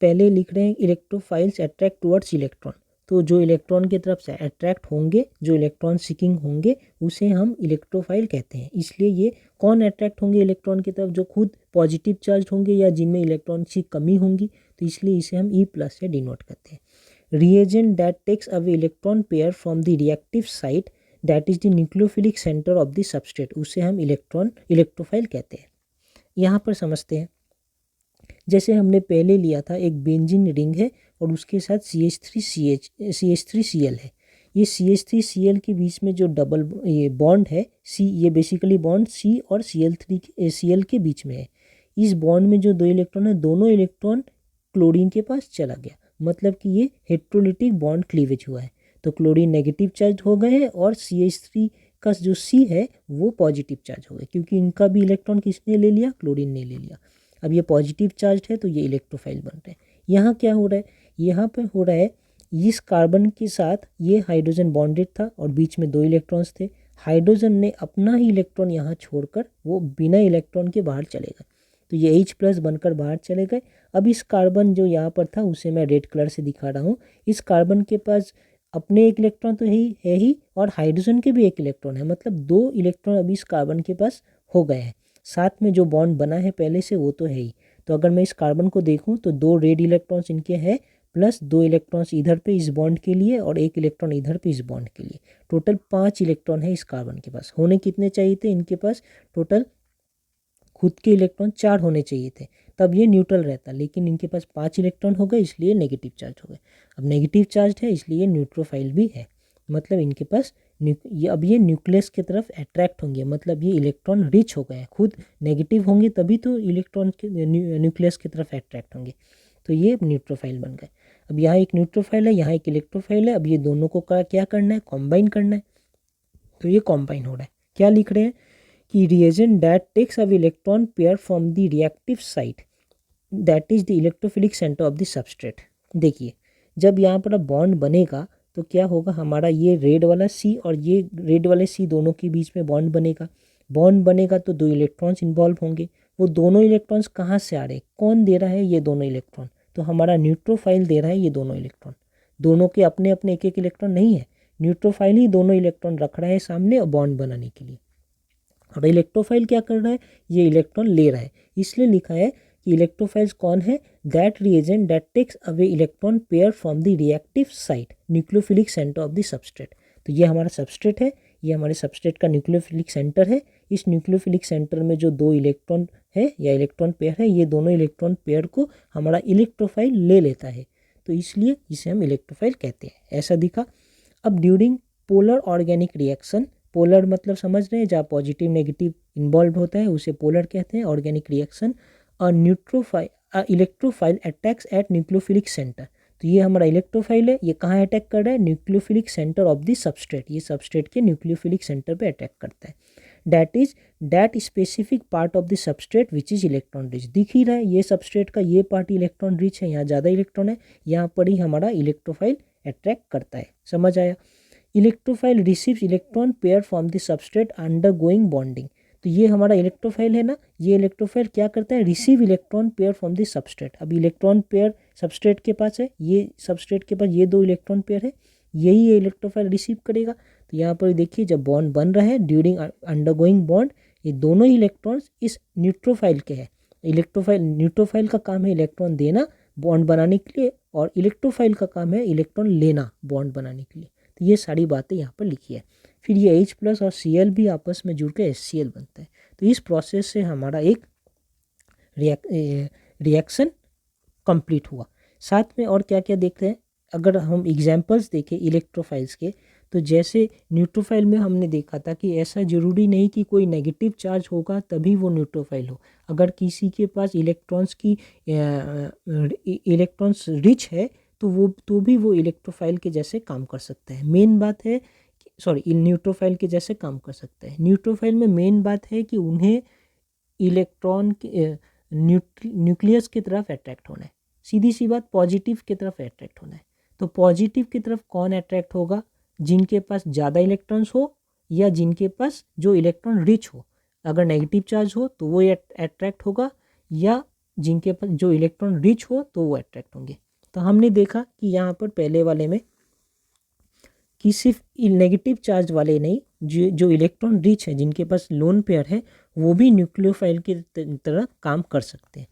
पहले लिख रहे हैं इलेक्ट्रोफाइल्स अट्रैक्ट टुवर्ड्स इलेक्ट्रॉन। तो जो इलेक्ट्रॉन की तरफ से अट्रैक्ट होंगे, जो इलेक्ट्रॉन सीकिंग होंगे, उसे हम इलेक्ट्रोफाइल कहते हैं। इसलिए ये कौन अट्रैक्ट होंगे इलेक्ट्रॉन की तरफ, जो खुद पॉजिटिव चार्ज होंगे या जिनमें इलेक्ट्रॉन की कमी होंगी, तो इसलिए इसे हम E+ से डिनोट करते हैं। Reagent that takes away electron pair from the reactive site that is the nucleophilic centre of the substrate, उसे हम इलेक्ट्रोफाइल कहते हैं। यहाँ पर समझते हैं, जैसे हमने पहले लिया था एक बेंजीन रिंग है और उसके साथ CH3Cl है। ये CH3Cl के बीच में जो डबल ये बॉन्ड है C, ये बेसिकली बॉन्ड C और Cl के बीच में है। इस बॉन्ड में जो दो इलेक्ट्रॉन है, दोनों इलेक्ट्रॉन क्लोरीन के पास चला गया, मतलब कि ये हेट्रोलिटिक बॉन्ड क्लीवेज हुआ है। तो क्लोरीन नेगेटिव चार्ज हो गए हैं और CH3 का जो C है वो पॉजिटिव चार्ज हो गया, क्योंकि इनका भी इलेक्ट्रॉन किसने ले लिया, क्लोरीन ने ले लिया। अब ये पॉजिटिव चार्ज है तो ये इलेक्ट्रोफाइल बन रहे हैं। यहाँ क्या हो रहा है, यहाँ पे हो रहा है इस कार्बन के साथ ये हाइड्रोजन बॉन्डेड था और बीच में दो इलेक्ट्रॉन्स थे। हाइड्रोजन ने अपना ही इलेक्ट्रॉन यहाँ छोड़कर वो बिना इलेक्ट्रॉन के बाहर चले गए, तो ये H+ बनकर बाहर चले गए। अब इस कार्बन जो यहाँ पर था उसे मैं रेड कलर से दिखा रहा हूँ। इस कार्बन के पास अपने एक इलेक्ट्रॉन तो है ही और हाइड्रोजन के भी एक इलेक्ट्रॉन है, मतलब दो इलेक्ट्रॉन अभी इस कार्बन के पास हो गए हैं। साथ में जो बॉन्ड बना है पहले से वो तो है ही। तो अगर मैं इस कार्बन को देखूं तो दो रेड इलेक्ट्रॉन्स इनके हैं, प्लस दो इलेक्ट्रॉन्स इधर पे इस बॉन्ड के लिए और एक इलेक्ट्रॉन इधर पे इस बॉन्ड के लिए। टोटल 5 इलेक्ट्रॉन है इस कार्बन के पास। होने कितने चाहिए थे इनके पास, टोटल खुद के इलेक्ट्रॉन 4 होने चाहिए थे, तब ये न्यूट्रल रहता, लेकिन इनके पास 5 इलेक्ट्रॉन हो गए इसलिए नेगेटिव चार्ज हो गए। अब नेगेटिव चार्ज है इसलिए न्यूट्रोफाइल भी है, मतलब इनके पास अब ये न्यूक्लियस की तरफ अट्रैक्ट होंगे, मतलब ये इलेक्ट्रॉन रिच हो गए। खुद नेगेटिव होंगे तभी तो इलेक्ट्रॉन के न्यूक्लियस की तरफ अट्रैक्ट होंगे, तो ये न्यूट्रोफाइल बन गए। अब यहाँ एक न्यूट्रोफाइल है, यहाँ एक इलेक्ट्रोफाइल है। अब ये दोनों को क्या करना है, कॉम्बाइन करना है। तो ये कॉम्बाइन हो रहा है। क्या लिख रहे हैं कि reagent that takes away electron pair from the reactive site that is the electrophilic centre of the substrate. देखिए, जब यहाँ पर बॉन्ड बनेगा तो क्या होगा, हमारा ये रेड वाला C और ये रेड वाले C दोनों के बीच में बॉन्ड बनेगा। बॉन्ड बनेगा तो दो इलेक्ट्रॉन्स इन्वॉल्व होंगे। वो दोनों इलेक्ट्रॉन्स कहाँ से आ रहे हैं, कौन दे रहा है, ये दोनों इलेक्ट्रॉन। तो हमारा न्यूट्रोफाइल दे रहा है ये दोनों इलेक्ट्रॉन। दोनों के अपने अपने एक एक इलेक्ट्रॉन नहीं है, न्यूट्रोफाइल ही दोनों इलेक्ट्रॉन रख रहा है सामने बॉन्ड बनाने के लिए। और इलेक्ट्रोफाइल क्या कर रहा है, ये इलेक्ट्रॉन ले रहा है। इसलिए लिखा है कि इलेक्ट्रोफाइल्स कौन है, that reagent that takes away electron pair from the reactive site nucleophilic centre of the substrate. तो ये हमारा सबस्ट्रेट है, ये हमारे सबस्ट्रेट का न्यूक्लियोफिलिक सेंटर है। इस न्यूक्लियोफिलिक सेंटर में जो दो इलेक्ट्रॉन है या इलेक्ट्रॉन पेयर है, ये दोनों इलेक्ट्रॉन पेयर को हमारा इलेक्ट्रोफाइल ले लेता है, तो इसलिए इसे हम इलेक्ट्रोफाइल कहते हैं। ऐसा दिखा। अब during polar organic reaction, polar मतलब समझ रहे हैं, जहाँ पॉजिटिव नेगेटिव इन्वॉल्व होता है उसे पोलर कहते हैं। Organic reaction electrophile attacks at nucleophilic centre. तो ये हमारा इलेक्ट्रोफाइल है, ये कहाँ अटैक कर रहा है, nucleophilic centre of the substrate. ये सबस्ट्रेट के न्यूक्लियोफिलिक सेंटर पे अटैक करता है। That specific part of the substrate which is electron rich. दिख ही रहा है ये सबस्ट्रेट का ये पार्ट इलेक्ट्रॉन रिच है, यहाँ ज़्यादा इलेक्ट्रॉन है, यहाँ पर ही हमारा इलेक्ट्रोफाइल अट्रैक्ट करता है। समझ आया। Electrophile receives electron pair from the substrate under going bonding. तो ये हमारा इलेक्ट्रोफाइल है ना, ये इलेक्ट्रोफाइल क्या करता है, receive electron pair from the substrate. अब इलेक्ट्रॉन पेयर सबस्ट्रेट के पास है, ये सबस्ट्रेट के पास ये दो इलेक्ट्रॉन पेयर है, यही ये इलेक्ट्रोफाइल रिसीव करेगा। तो यहाँ पर देखिए जब बॉन्ड बन रहा है ड्यूरिंग अंडर गोइंग बॉन्ड, ये दोनों ही इलेक्ट्रॉन्स इस न्यूट्रोफाइल के हैं। न्यूट्रोफाइल का काम है इलेक्ट्रॉन देना बॉन्ड बनाने के लिए, और इलेक्ट्रोफाइल का काम है इलेक्ट्रॉन लेना बॉन्ड बनाने के लिए। तो ये सारी बातें यहाँ पर लिखी है। फिर ये H+ और Cl भी आपस में जुड़ के HCl बनता है। तो इस प्रोसेस से हमारा एक रिएक्शन कंप्लीट हुआ। साथ में और क्या क्या देख रहे हैं, अगर हम एग्जांपल्स देखें इलेक्ट्रोफाइल्स के, तो जैसे न्यूट्रोफाइल में हमने देखा था कि ऐसा ज़रूरी नहीं कि कोई नेगेटिव चार्ज होगा तभी वो न्यूट्रोफाइल हो। अगर किसी के पास इलेक्ट्रॉन्स रिच है तो भी वो इलेक्ट्रोफाइल के जैसे काम कर सकता है। मेन बात है न्यूट्रोफाइल के जैसे काम कर सकता है। न्यूट्रोफाइल में मेन बात है कि उन्हें इलेक्ट्रॉन के न्यूक्लियस की तरफ अट्रैक्ट होना है। सीधी सी बात, पॉजिटिव की तरफ अट्रैक्ट होना है। तो पॉजिटिव की तरफ कौन अट्रैक्ट होगा, जिनके पास ज़्यादा इलेक्ट्रॉन्स हो या जिनके पास जो इलेक्ट्रॉन रिच हो। अगर नेगेटिव चार्ज हो तो वो अट्रैक्ट होगा, या जिनके पास जो इलेक्ट्रॉन रिच हो तो वो अट्रैक्ट होंगे। तो हमने देखा कि यहाँ पर पहले वाले में कि सिर्फ नेगेटिव चार्ज वाले नहीं, जो इलेक्ट्रॉन रिच है, जिनके पास लोन पेयर है, वो भी न्यूक्लियोफाइल की तरह काम कर सकते हैं।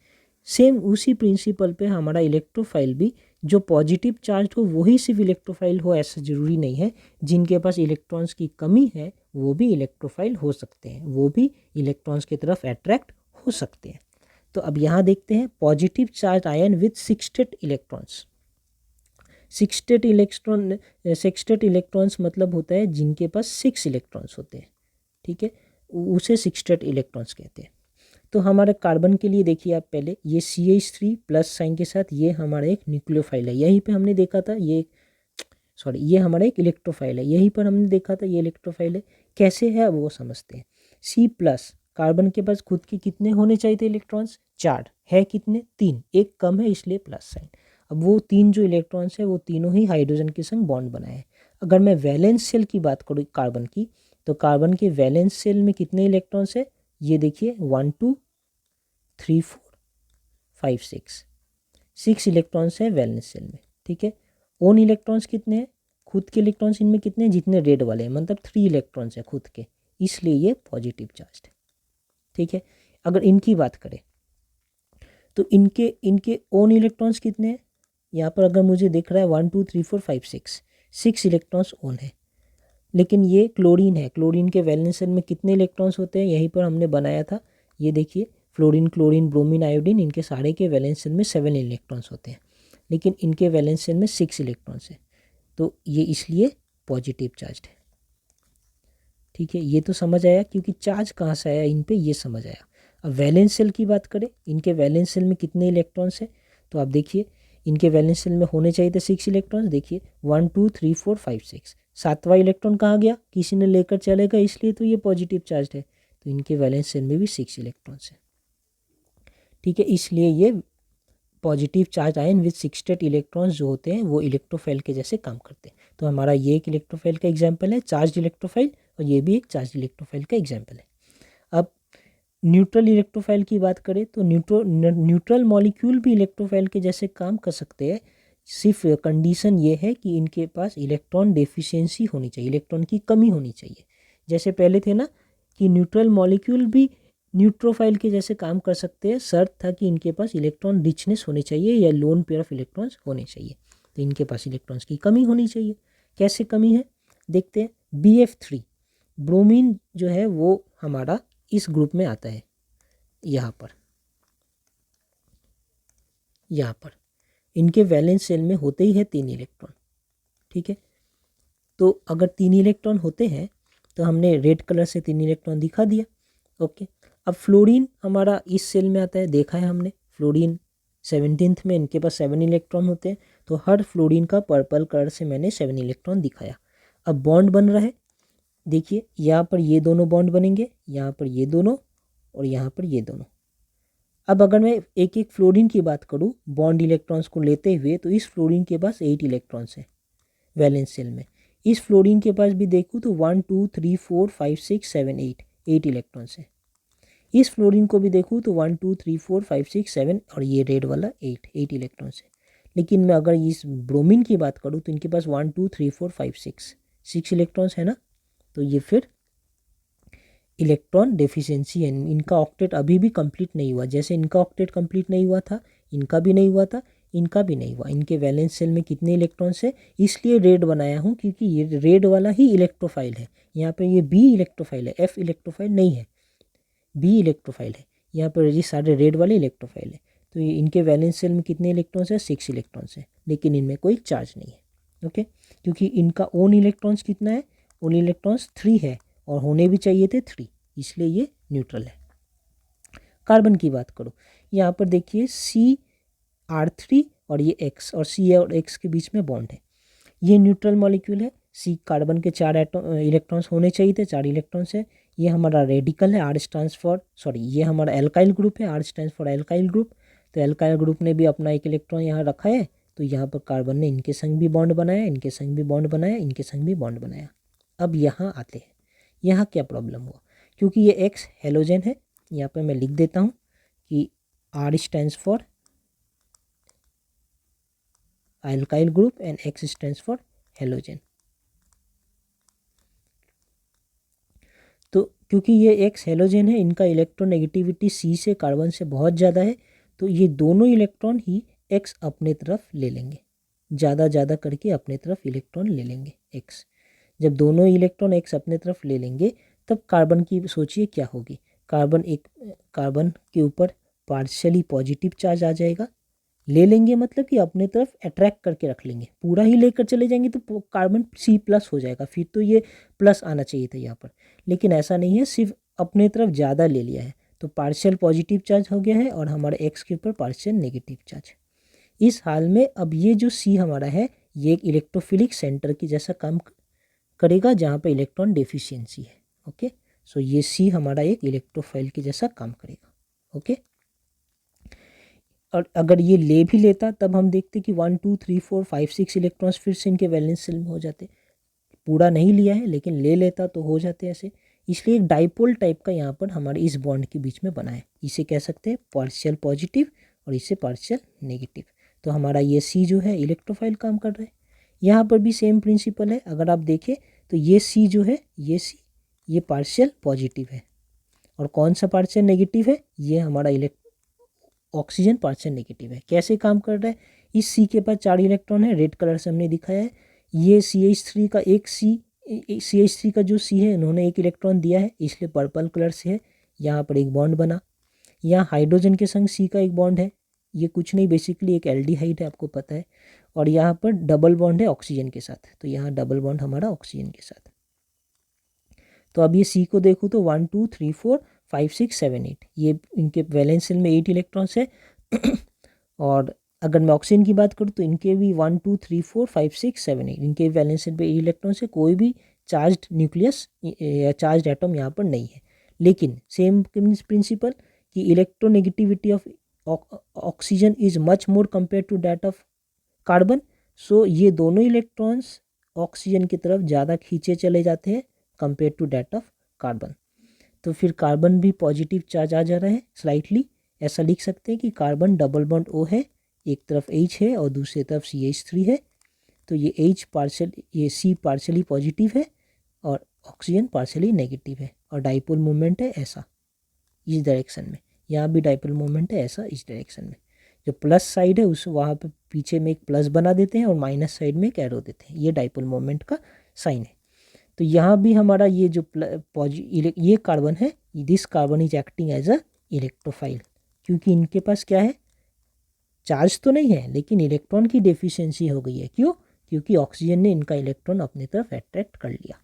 सेम उसी प्रिंसिपल पे हमारा इलेक्ट्रोफाइल भी, जो पॉजिटिव चार्ज हो वही सिर्फ इलेक्ट्रोफाइल हो ऐसा ज़रूरी नहीं है। जिनके पास इलेक्ट्रॉन्स की कमी है वो भी इलेक्ट्रोफाइल हो सकते हैं, वो भी इलेक्ट्रॉन्स की तरफ अट्रैक्ट हो सकते हैं। तो अब यहाँ देखते हैं positive charge ion with 6 state electrons. 6 state electrons मतलब होता है जिनके पास 6 इलेक्ट्रॉन्स होते हैं, ठीक है, उसे 6 स्टेट इलेक्ट्रॉन्स कहते हैं। तो हमारे कार्बन के लिए देखिए आप पहले ये CH3 प्लस साइन के साथ ये हमारा एक न्यूक्लियोफाइल है, यहीं पे हमने देखा था ये हमारा एक इलेक्ट्रोफाइल है, यहीं पर हमने देखा था ये इलेक्ट्रोफाइल है। कैसे है वो समझते हैं। C प्लस, कार्बन के पास खुद के कितने होने चाहिए थे इलेक्ट्रॉन्स, 4 है, कितने 3, एक कम है इसलिए प्लस साइन। अब वो 3 जो इलेक्ट्रॉन्स है वो तीनों ही हाइड्रोजन के संग बॉन्ड बनाए हैं। अगर मैं वैलेंस शेल की बात करूँ कार्बन की, तो कार्बन के वैलेंस शेल में कितने इलेक्ट्रॉन्स है, ये देखिए 1 2 3 4 5 6 इलेक्ट्रॉन्स है वैलेंस शेल में, ठीक है। ओन इलेक्ट्रॉन्स कितने हैं, खुद के इलेक्ट्रॉन्स इनमें कितने हैं, जितने रेड वाले हैं, मतलब 3 इलेक्ट्रॉन्स है खुद के, इसलिए ये पॉजिटिव चार्ज है, ठीक है। अगर इनकी बात करें तो इनके ओन इलेक्ट्रॉन्स कितने हैं, यहाँ पर अगर मुझे दिख रहा है 1 2 3 4 5 6 इलेक्ट्रॉन्स ओन है। लेकिन ये क्लोरीन है, क्लोरीन के वैलेंस शेल में कितने इलेक्ट्रॉन्स होते हैं, यहीं पर हमने बनाया था, ये देखिए फ्लोरीन, क्लोरीन, ब्रोमीन, आयोडीन, इनके सारे के वैलेंस शेल में 7 इलेक्ट्रॉन्स होते हैं, लेकिन इनके वैलेंस शेल में 6 इलेक्ट्रॉन्स है, तो ये इसलिए पॉजिटिव चार्ज है, ठीक है। ये तो समझ आया, क्योंकि चार्ज कहाँ से आया इन पे ये समझ आया। अब वैलेंस शेल की बात करें, इनके वैलेंस शेल में कितने इलेक्ट्रॉन्स हैं, तो आप देखिए इनके वैलेंस शेल में होने चाहिए थे 6 इलेक्ट्रॉन्स, देखिए 1 2 3 4 5 6, 7वां इलेक्ट्रॉन कहाँ गया, किसी ने लेकर चलेगा, इसलिए तो ये पॉजिटिव चार्ज है। तो इनके वैलेंस शेल में भी 6 इलेक्ट्रॉन्स हैं, ठीक है, इसलिए ये positive charge ion with 6 state electrons जो होते हैं वो इलेक्ट्रोफाइल के जैसे काम करते हैं। तो हमारा ये एक इलेक्ट्रोफाइल का एग्जाम्पल है, चार्ज इलेक्ट्रोफाइल, और ये भी एक चार्ज इलेक्ट्रोफाइल का एग्जाम्पल है। अब न्यूट्रल इलेक्ट्रोफाइल की बात करें तो न्यूट्रल मॉलिक्यूल भी इलेक्ट्रोफाइल के जैसे काम कर सकते हैं, सिर्फ कंडीशन ये है कि इनके पास इलेक्ट्रॉन डेफिशिएंसी होनी चाहिए, इलेक्ट्रॉन की कमी होनी चाहिए। जैसे पहले थे ना कि न्यूट्रल मॉलिक्यूल भी न्यूट्रोफाइल के जैसे काम कर सकते हैं, शर्त था कि इनके पास इलेक्ट्रॉन रिचनेस होनी चाहिए या लोन पेयर ऑफ इलेक्ट्रॉन्स होने चाहिए, तो इनके पास इलेक्ट्रॉन्स की कमी होनी चाहिए। कैसे कमी है देखते हैं। BF3 ब्रोमीन जो है वो हमारा इस ग्रुप में आता है, यहाँ पर इनके वैलेंस शेल में होते ही है 3 इलेक्ट्रॉन, ठीक है। तो अगर 3 इलेक्ट्रॉन होते हैं तो हमने रेड कलर से 3 इलेक्ट्रॉन दिखा दिया, ओके। अब फ्लोरीन हमारा इस सेल में आता है, देखा है हमने, फ्लोरीन 17th में इनके पास 7 इलेक्ट्रॉन होते हैं, तो हर फ्लोरीन का पर्पल कलर से मैंने 7 इलेक्ट्रॉन दिखाया। अब बॉन्ड बन रहा है, देखिए यहाँ पर ये दोनों बॉन्ड बनेंगे, यहाँ पर ये दोनों, और यहाँ पर ये दोनों। अब अगर मैं एक एक फ्लोरीन की बात करूँ बॉन्ड इलेक्ट्रॉन्स को लेते हुए, तो इस फ्लोरीन के पास 8 इलेक्ट्रॉन्स हैं वैलेंस शेल में। इस फ्लोरीन के पास भी देखूँ तो 1 2 3 4 5 6 7 8 इलेक्ट्रॉन्स है। इस फ्लोरीन को भी देखूँ तो 1 2 3 4 5 6 7 और ये रेड वाला 8 इलेक्ट्रॉन्स है। लेकिन मैं अगर इस ब्रोमीन की बात करूँ तो इनके पास 1 2 3 4 5 6 इलेक्ट्रॉन्स है ना, तो ये फिर इलेक्ट्रॉन डेफिशिएंसी है, इनका ऑक्टेट अभी भी कंप्लीट नहीं हुआ। जैसे इनका ऑक्टेट कंप्लीट नहीं हुआ था, इनका भी नहीं हुआ था, इनका भी नहीं हुआ। इनके वैलेंस शेल में कितने इलेक्ट्रॉन्स है, इसलिए रेड बनाया हूँ क्योंकि ये रेड वाला ही इलेक्ट्रोफाइल है। यहाँ पे ये बी इलेक्ट्रोफाइल है, एफ इलेक्ट्रोफाइल नहीं है, बी इलेक्ट्रोफाइल है। यहाँ पर ये सारे रेड वाले इलेक्ट्रोफाइल है। तो ये इनके वैलेंस शेल में कितने इलेक्ट्रॉन्स है, 6 इलेक्ट्रॉन्स है, लेकिन इनमें कोई चार्ज नहीं है, ओके। क्योंकि इनका ओन इलेक्ट्रॉन्स कितना है, ओन इलेक्ट्रॉन्स 3 है, और होने भी चाहिए थे 3, इसलिए ये न्यूट्रल है। कार्बन की बात करो, यहाँ पर देखिए CR3 और ये X, और C और X के बीच में बॉन्ड है, ये न्यूट्रल मॉलिक्यूल है। C कार्बन के 4 इलेक्ट्रॉन्स होने चाहिए थे, 4 इलेक्ट्रॉन्स है। ये हमारा रेडिकल है, R स्टैंड्स फॉर, सॉरी ये हमारा एल्काइल ग्रुप है, R stands for alkyl group. तो एल्काइल ग्रुप ने भी अपना एक इलेक्ट्रॉन यहाँ रखा है, तो यहाँ पर कार्बन ने इनके संग भी बॉन्ड बनाया, इनके संग भी बॉन्ड बनाया, इनके संग भी बॉन्ड बनाया। अब यहाँ आते हैं, यहाँ क्या प्रॉब्लम हुआ, क्योंकि ये X हेलोजन है, यहाँ पे मैं लिख देता हूँ कि R stands for alkyl group and X stands for halogen. तो क्योंकि ये X हेलोजन है, इनका इलेक्ट्रोनेगेटिविटी C से कार्बन से बहुत ज़्यादा है, तो ये दोनों इलेक्ट्रॉन ही X अपने तरफ ले लेंगे, ज़्यादा करके अपने तरफ इलेक्ट्रॉन ले लेंगे X। जब दोनों इलेक्ट्रॉन X अपने तरफ ले लेंगे तब कार्बन की सोचिए क्या होगी। कार्बन के ऊपर पार्शियली पॉजिटिव चार्ज आ जाएगा, ले लेंगे मतलब कि अपने तरफ अट्रैक्ट करके रख लेंगे। पूरा ही लेकर चले जाएंगे तो कार्बन C+ हो जाएगा, फिर तो ये प्लस आना चाहिए था यहाँ पर, लेकिन ऐसा नहीं है, सिर्फ अपने तरफ ज़्यादा ले लिया है, तो पार्शियल पॉजिटिव चार्ज हो गया है और हमारे X के ऊपर पार्शियल नेगेटिव चार्ज। इस हाल में अब ये जो C हमारा है, ये एक इलेक्ट्रोफिलिक सेंटर की जैसा काम करेगा जहाँ पर इलेक्ट्रॉन डेफिशिएंसी है। ओके, सो ये C हमारा एक इलेक्ट्रोफाइल के जैसा काम करेगा। ओके, और अगर ये ले भी लेता तब हम देखते कि 1 2 3 4 5 6 इलेक्ट्रॉन्स फिर से इनके वैलेंस शेल में हो जाते। पूरा नहीं लिया है लेकिन ले लेता तो हो जाते ऐसे, इसलिए एक डाइपोल टाइप का यहाँ पर हमारे इस बॉन्ड के बीच में बना है। इसे कह सकते हैं पार्शियल पॉजिटिव और इसे पार्शियल नेगेटिव। तो हमारा ये C जो है इलेक्ट्रोफाइल काम कर रहा है। यहाँ पर भी सेम प्रिंसिपल है, अगर आप देखें तो ये C जो है, ये C ये पार्शियल पॉजिटिव है, और कौन सा पार्शियल नेगेटिव है, ये हमारा ऑक्सीजन पार्शियल नेगेटिव है। कैसे काम कर रहा है, इस C के पास 4 इलेक्ट्रॉन है, रेड कलर से हमने दिखाया है। ये CH3 का एक CH3 का जो C है इन्होंने एक इलेक्ट्रॉन दिया है, इसलिए पर्पल कलर से है। यहाँ पर एक बॉन्ड बना, यहाँ हाइड्रोजन के संग C का एक बॉन्ड है, ये कुछ नहीं बेसिकली एक एल्डिहाइड है, आपको पता है। और यहाँ पर डबल बॉन्ड है ऑक्सीजन के साथ, तो यहाँ डबल बॉन्ड हमारा ऑक्सीजन के साथ। तो अब ये C को देखो तो 1 2 3 4 5 6 7 8, ये इनके वैलेंस शेल में 8 इलेक्ट्रॉन्स है। और अगर मैं ऑक्सीजन की बात करूँ तो इनके भी 1 2 3 4 5 6 7 8, इनके वैलेंस शेल पे 8 इलेक्ट्रॉन्स है। कोई भी चार्ज्ड न्यूक्लियस या चार्ज्ड एटम यहाँ पर नहीं है, लेकिन सेम प्रिंसिपल कि electronegativity of oxygen is much more compare to that of carbon. So ये दोनों इलेक्ट्रॉन्स ऑक्सीजन की तरफ ज़्यादा खींचे चले जाते हैं compare to that of carbon. तो फिर कार्बन भी पॉजिटिव चार्ज आ जा रहा है स्लाइटली। ऐसा लिख सकते हैं कि कार्बन डबल बॉन्ड O है, एक तरफ H है और दूसरी तरफ CH3 है। तो ये ये C पार्शियली पॉजिटिव है और ऑक्सीजन पार्शियली नेगेटिव है, और डाइपोल मूवमेंट है ऐसा इस डायरेक्शन में। यहाँ भी डाइपोल मूवमेंट है ऐसा इस डायरेक्शन में। जो प्लस साइड है उस वहाँ पे पीछे में एक प्लस बना देते हैं और माइनस साइड में एक एरो देते हैं, ये डाइपोल मूवमेंट का साइन है। तो यहाँ भी हमारा ये जो ये कार्बन है, this carbon is acting as a electrophile, क्योंकि इनके पास क्या है, चार्ज तो नहीं है लेकिन इलेक्ट्रॉन की डेफिशिएंसी हो गई है। क्यों? क्योंकि ऑक्सीजन ने इनका इलेक्ट्रॉन अपनी तरफ अट्रैक्ट कर लिया।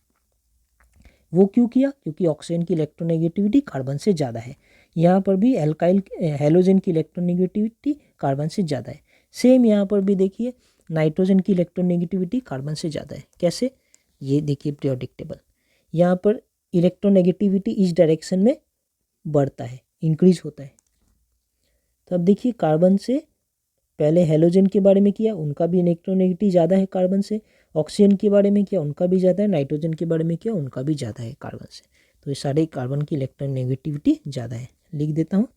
वो क्यों किया? क्योंकि ऑक्सीजन की इलेक्ट्रोनेगेटिविटी कार्बन से ज़्यादा है। यहाँ पर भी एल्काइल हेलोजन की इलेक्ट्रोनेगेटिविटी कार्बन से ज़्यादा है। सेम यहाँ पर भी देखिए नाइट्रोजन की इलेक्ट्रोनेगेटिविटी कार्बन से ज़्यादा है। कैसे? ये देखिए पीरियोडिक टेबल, यहाँ पर इलेक्ट्रोनेगेटिविटी इस डायरेक्शन में बढ़ता है, इंक्रीज होता है। तो अब देखिए कार्बन से पहले हेलोजन के बारे में किया, उनका भी इलेक्ट्रोनेगेटिविटी ज़्यादा है कार्बन से। ऑक्सीजन के बारे में किया, उनका भी ज़्यादा है। नाइट्रोजन के बारे में किया, उनका भी ज़्यादा है कार्बन से। तो ये सारे कार्बन की इलेक्ट्रोनेगेटिविटी ज़्यादा है। लिख देता हूँ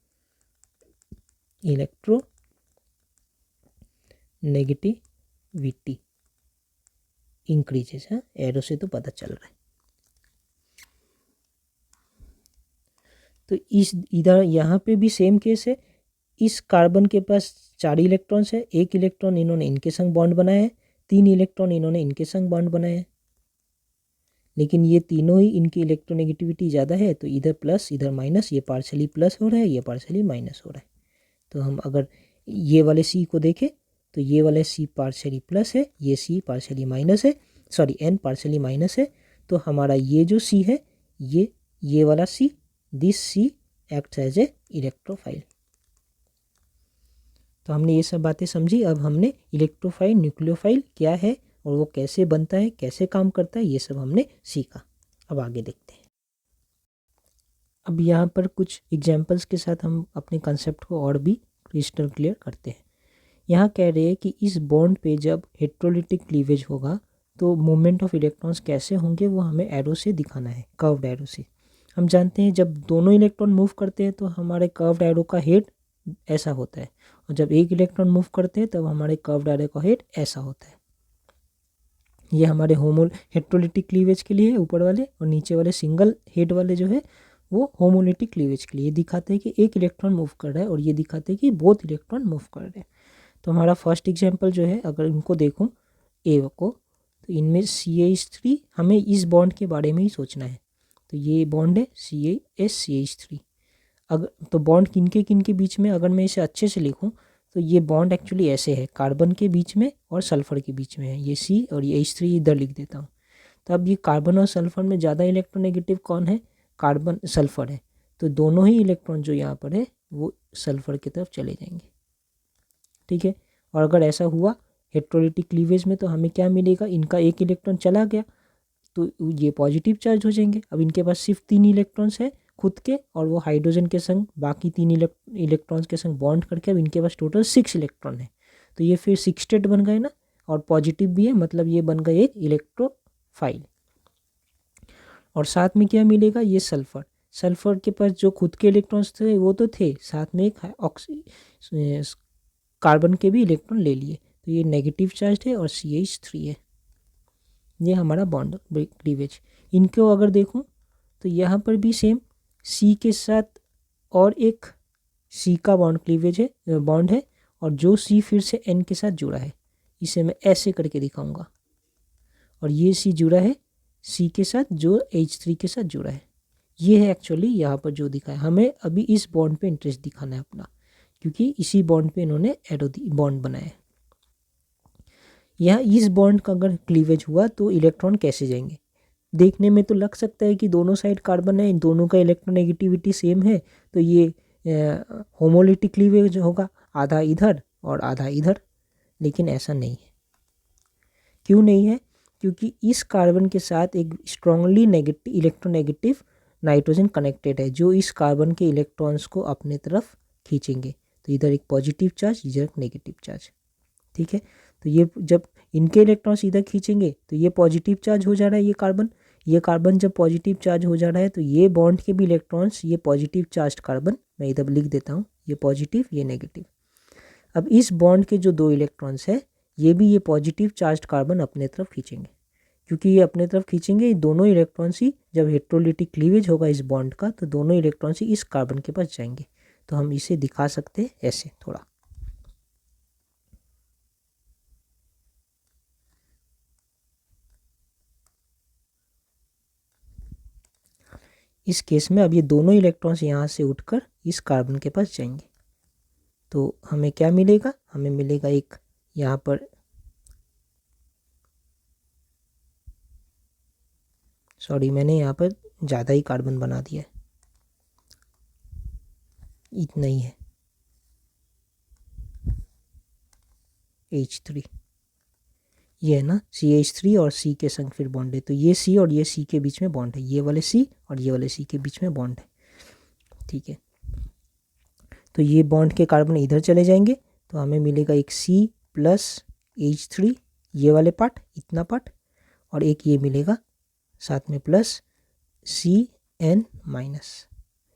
इलेक्ट्रोनेगेटिविटी इंक्रीजेस है, एरो से तो पता चल रहा है। तो इस इधर यहाँ पे भी सेम केस है। इस कार्बन के पास 4 इलेक्ट्रॉन्स है, 1 इलेक्ट्रॉन इन्होंने इनके संग बॉन्ड बनाया है, 3 इलेक्ट्रॉन इन्होंने इनके संग बॉन्ड बनाया है, लेकिन ये तीनों ही इनकी इलेक्ट्रोनेगेटिविटी ज़्यादा है, तो इधर प्लस इधर माइनस, ये पार्शली प्लस हो रहा है, ये पार्शली माइनस हो रहा है। तो हम अगर ये वाले C को देखें तो ये वाले C पार्शली प्लस है, ये C पार्शली माइनस है, सॉरी N पार्शली माइनस है। तो हमारा ये जो C है, ये वाला C, this C acts as a electrophile. तो हमने ये सब बातें समझी। अब हमने इलेक्ट्रोफाइल न्यूक्लियोफाइल क्या है और वो कैसे बनता है, कैसे काम करता है, ये सब हमने सीखा। अब आगे देखते हैं। अब यहाँ पर कुछ एग्जाम्पल्स के साथ हम अपने कंसेप्ट को और भी क्रिस्टल क्लियर करते हैं। यहाँ कह रहे हैं कि इस बॉन्ड पे जब हेट्रोलिटिक क्लीवेज होगा तो मूवमेंट ऑफ इलेक्ट्रॉन्स कैसे होंगे वो हमें एरो से दिखाना है, कर्व्ड एरो से। हम जानते हैं जब दोनों इलेक्ट्रॉन मूव करते हैं तो हमारे कर्व्ड एरो का हेड ऐसा होता है, और जब एक इलेक्ट्रॉन मूव करते हैं तब हमारे कर्व्ड एरो का हेड ऐसा होता है। ये हमारे हेट्रोलिटिक क्लीवेज के लिए है ऊपर वाले, और नीचे वाले सिंगल हेड वाले जो है वो होमोलिटिक क्लीवेज के लिए दिखाते हैं कि एक इलेक्ट्रॉन मूव कर रहा है, और ये दिखाते हैं कि बोथ इलेक्ट्रॉन मूव कर रहे हैं। तो हमारा फर्स्ट एग्जाम्पल जो है, अगर इनको देखूँ ए को, तो इनमें CH3, हमें इस बॉन्ड के बारे में ही सोचना है। तो ये बॉन्ड है CH3। अगर तो बॉन्ड किनके किनके बीच में, अगर मैं इसे अच्छे से लिखूं तो ये बॉन्ड एक्चुअली ऐसे है, कार्बन के बीच में और सल्फर के बीच में है, ये C और ये H3 इधर लिख देता हूँ। तो अब ये कार्बन और सल्फर में ज़्यादा इलेक्ट्रोनेगेटिव कौन है, कार्बन, सल्फर है। तो दोनों ही इलेक्ट्रॉन जो यहाँ पर है वो सल्फर की तरफ चले जाएंगे, ठीक है। और अगर ऐसा हुआ हेट्रोलिटिक क्लीवेज में तो हमें क्या मिलेगा, इनका एक इलेक्ट्रॉन चला गया तो ये पॉजिटिव चार्ज हो जाएंगे। अब इनके पास सिर्फ 3 इलेक्ट्रॉन्स है खुद के, और वो हाइड्रोजन के संग बाकी 3 इलेक्ट्रॉन्स के संग बॉन्ड करके अब इनके पास टोटल 6 इलेक्ट्रॉन है। तो ये फिर 6 स्टेट बन गए ना, और पॉजिटिव भी है, मतलब ये बन गए एक इलेक्ट्रोफाइल। और साथ में क्या मिलेगा, ये सल्फर, सल्फर के पास जो खुद के इलेक्ट्रॉन्स थे वो तो थे, साथ में एक कार्बन के भी इलेक्ट्रॉन ले लिए, तो ये नेगेटिव चार्ज है और CH3 है। ये हमारा बॉन्ड क्लीवेज। इनको अगर देखूं तो यहाँ पर भी सेम C के साथ और एक C का बॉन्ड क्लीवेज है, बॉन्ड है, और जो C फिर से N के साथ जुड़ा है, इसे मैं ऐसे करके दिखाऊंगा। और ये C जुड़ा है C के साथ जो H3 के साथ जुड़ा है। ये है एक्चुअली यहाँ पर जो दिखा है। हमें अभी इस बॉन्ड पे इंटरेस्ट दिखाना है अपना, क्योंकि इसी बॉन्ड पे इन्होंने एरो बॉन्ड बनाया है। यहाँ इस बॉन्ड का अगर क्लीवेज हुआ तो इलेक्ट्रॉन कैसे जाएंगे, देखने में तो लग सकता है कि दोनों साइड कार्बन है, इन दोनों का इलेक्ट्रोनेगेटिविटी सेम है, तो ये होमोलिटिक क्लीवेज होगा, आधा इधर और आधा इधर। लेकिन ऐसा नहीं है। क्यों नहीं है, क्योंकि इस कार्बन के साथ एक strongly negative electronegative nitrogen connected है, जो इस कार्बन के इलेक्ट्रॉन्स को अपने तरफ खींचेंगे। तो इधर एक पॉजिटिव चार्ज, इधर एक नेगेटिव चार्ज, ठीक है। तो ये जब इनके इलेक्ट्रॉन्स इधर खींचेंगे तो ये पॉजिटिव चार्ज हो जा रहा है, ये कार्बन जब पॉजिटिव चार्ज हो जा रहा है तो ये बॉन्ड के भी इलेक्ट्रॉन्स, ये पॉजिटिव चार्ज कार्बन, मैं इधर लिख देता हूँ, ये पॉजिटिव ये नेगेटिव। अब इस बॉन्ड के जो 2 इलेक्ट्रॉन्स है ये भी ये पॉजिटिव चार्ज कार्बन अपने तरफ खींचेंगे, क्योंकि ये अपने तरफ खींचेंगे, ये दोनों इलेक्ट्रॉन्स ही जब हेट्रोलिटिक क्लीवेज होगा इस बॉन्ड का तो दोनों इलेक्ट्रॉन्स ही इस कार्बन के पास जाएंगे। तो हम इसे दिखा सकते हैं ऐसे थोड़ा। इस केस में अब ये दोनों इलेक्ट्रॉन्स यहाँ से उठकर इस कार्बन के पास जाएंगे, तो हमें क्या मिलेगा, हमें मिलेगा एक यहाँ पर, सॉरी मैंने यहाँ पर ज़्यादा ही कार्बन बना दिया है, इतना ही है, H3 ये है ना, CH3 और C के संग फिर बॉन्ड है, तो ये C और ये C के बीच में बॉन्ड है, ये वाले C और ये वाले C के बीच में बॉन्ड है, ठीक है। तो ये बॉन्ड के कार्बन इधर चले जाएंगे, तो हमें मिलेगा एक C प्लस H3, ये वाले पार्ट, इतना पार्ट, और एक ये मिलेगा साथ में प्लस CN माइनस।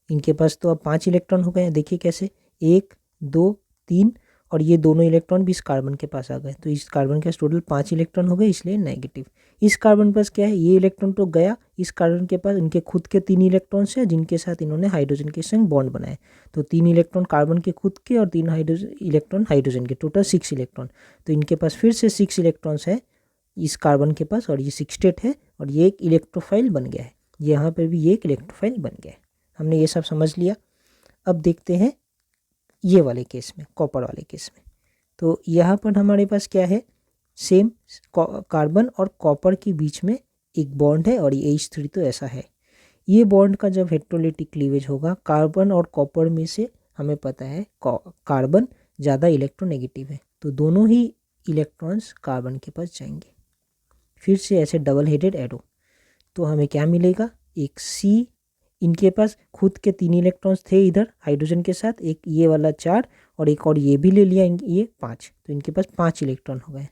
इनके पास तो अब 5 इलेक्ट्रॉन हो गए हैं, देखिए कैसे, 1 2 3, और ये दोनों इलेक्ट्रॉन भी इस कार्बन के पास आ गए, तो इस कार्बन के पास टोटल 5 इलेक्ट्रॉन हो गए, इसलिए नेगेटिव। इस कार्बन पास क्या है, ये इलेक्ट्रॉन तो गया, इस कार्बन के पास इनके खुद के 3 इलेक्ट्रॉन्स हैं जिनके साथ इन्होंने हाइड्रोजन के संग बॉन्ड बनाए, तो 3 इलेक्ट्रॉन कार्बन के खुद के और 3 इलेक्ट्रॉन हाइड्रोजन के, टोटल 6 इलेक्ट्रॉन। तो इनके पास फिर से 6 इलेक्ट्रॉन्स है इस कार्बन के पास, और ये 6 स्टेट है, और ये एक इलेक्ट्रोफाइल बन गया है, यहाँ पर भी ये एक इलेक्ट्रोफाइल बन गया है। हमने ये सब समझ लिया। अब देखते हैं ये वाले केस में, कॉपर वाले केस में। तो यहाँ पर हमारे पास क्या है, सेम कार्बन और कॉपर के बीच में एक बॉन्ड है, और ये H3 तो ऐसा है। ये बॉन्ड का जब हेट्रोलिटिक क्लीवेज होगा, कार्बन और कॉपर में से हमें पता है कार्बन ज़्यादा इलेक्ट्रोनेगेटिव है, तो दोनों ही इलेक्ट्रॉन्स कार्बन के पास जाएंगे, फिर से ऐसे डबल हेडेड एरो। तो हमें क्या मिलेगा, एक C, इनके पास खुद के 3 इलेक्ट्रॉन्स थे इधर हाइड्रोजन के साथ, एक ये वाला 4 और एक और ये भी ले लिया, ये 5, तो इनके पास 5 इलेक्ट्रॉन हो गए,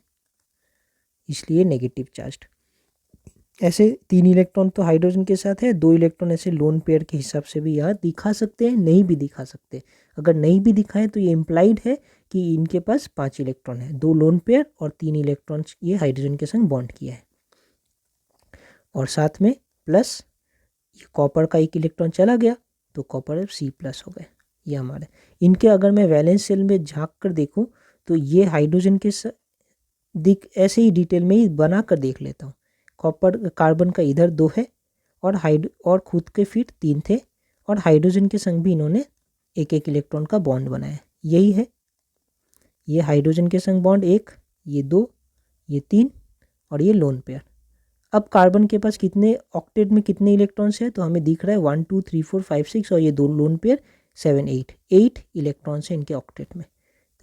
इसलिए नेगेटिव चार्ज। ऐसे 3 इलेक्ट्रॉन तो हाइड्रोजन के साथ है, 2 इलेक्ट्रॉन ऐसे लोन पेयर के हिसाब से भी यहाँ दिखा सकते हैं, नहीं भी दिखा सकते। अगर नहीं भी दिखाएं तो ये इम्प्लाइड है कि इनके पास 5 इलेक्ट्रॉन है, 2 लोन पेयर और 3 इलेक्ट्रॉन ये हाइड्रोजन के संग बॉन्ड किया है। और साथ में प्लस ये कॉपर का 1 इलेक्ट्रॉन चला गया तो कॉपर C+ हो गए ये हमारे। इनके अगर मैं वैलेंस शेल में झांक कर देखूँ तो ये हाइड्रोजन के ऐसे ही डिटेल में ही बना कर देख लेता हूँ। कॉपर कार्बन का इधर 2 है और खुद के फिर 3 थे और हाइड्रोजन के संग भी इन्होंने 1-1 इलेक्ट्रॉन का बॉन्ड बनाया। यही है, ये हाइड्रोजन के संग बॉन्ड 1, ये 2, ये 3 और ये लोन पेयर। अब कार्बन के पास कितने ऑक्टेट में कितने इलेक्ट्रॉन्स है तो हमें दिख रहा है 1 2 3 4 5 6 और ये 2 लोन पेयर 7 8 इलेक्ट्रॉन्स है इनके ऑक्टेट में।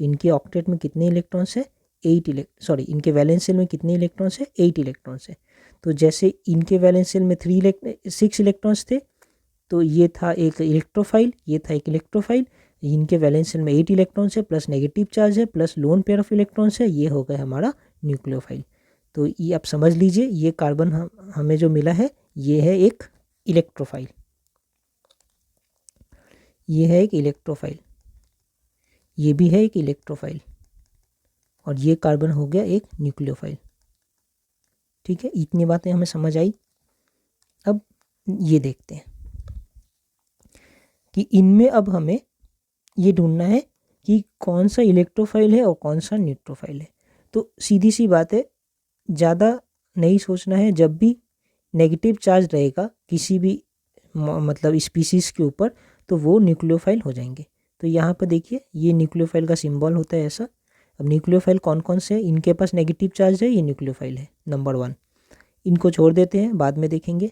तो इनके ऑक्टेट में कितने इलेक्ट्रॉन्स है इनके वैलेंस शेल में कितने इलेक्ट्रॉन्स है 8 इलेक्ट्रॉन्स है। तो जैसे इनके वैलेंस शेल में 6 इलेक्ट्रॉन्स थे तो ये था एक इलेक्ट्रोफाइल, ये था एक इलेक्ट्रोफाइल। इनके वैलेंस शेल में 8 इलेक्ट्रॉन्स है प्लस नेगेटिव चार्ज है plus lone pair of electrons है, ये हो गया हमारा न्यूक्लियोफाइल। तो ये आप समझ लीजिए ये कार्बन हमें जो मिला है ये है एक इलेक्ट्रोफाइल, ये है एक इलेक्ट्रोफाइल, ये भी है एक इलेक्ट्रोफाइल और ये कार्बन हो गया एक न्यूक्लियोफाइल। ठीक है, इतनी बातें हमें समझ आई। अब ये देखते हैं कि इनमें अब हमें ये ढूंढना है कि कौन सा इलेक्ट्रोफाइल है और कौन सा न्यूट्रोफाइल है। तो सीधी सी बात है, ज़्यादा नहीं सोचना है। जब भी नेगेटिव चार्ज रहेगा किसी भी मतलब स्पीसीज़ के ऊपर तो वो न्यूक्लियोफाइल हो जाएंगे। तो यहाँ पर देखिए ये न्यूक्लियोफाइल का सिंबल होता है ऐसा। अब न्यूक्लियोफाइल कौन कौन से हैं, इनके पास नेगेटिव चार्ज है, ये न्यूक्लियोफाइल है नंबर 1। इनको छोड़ देते हैं, बाद में देखेंगे।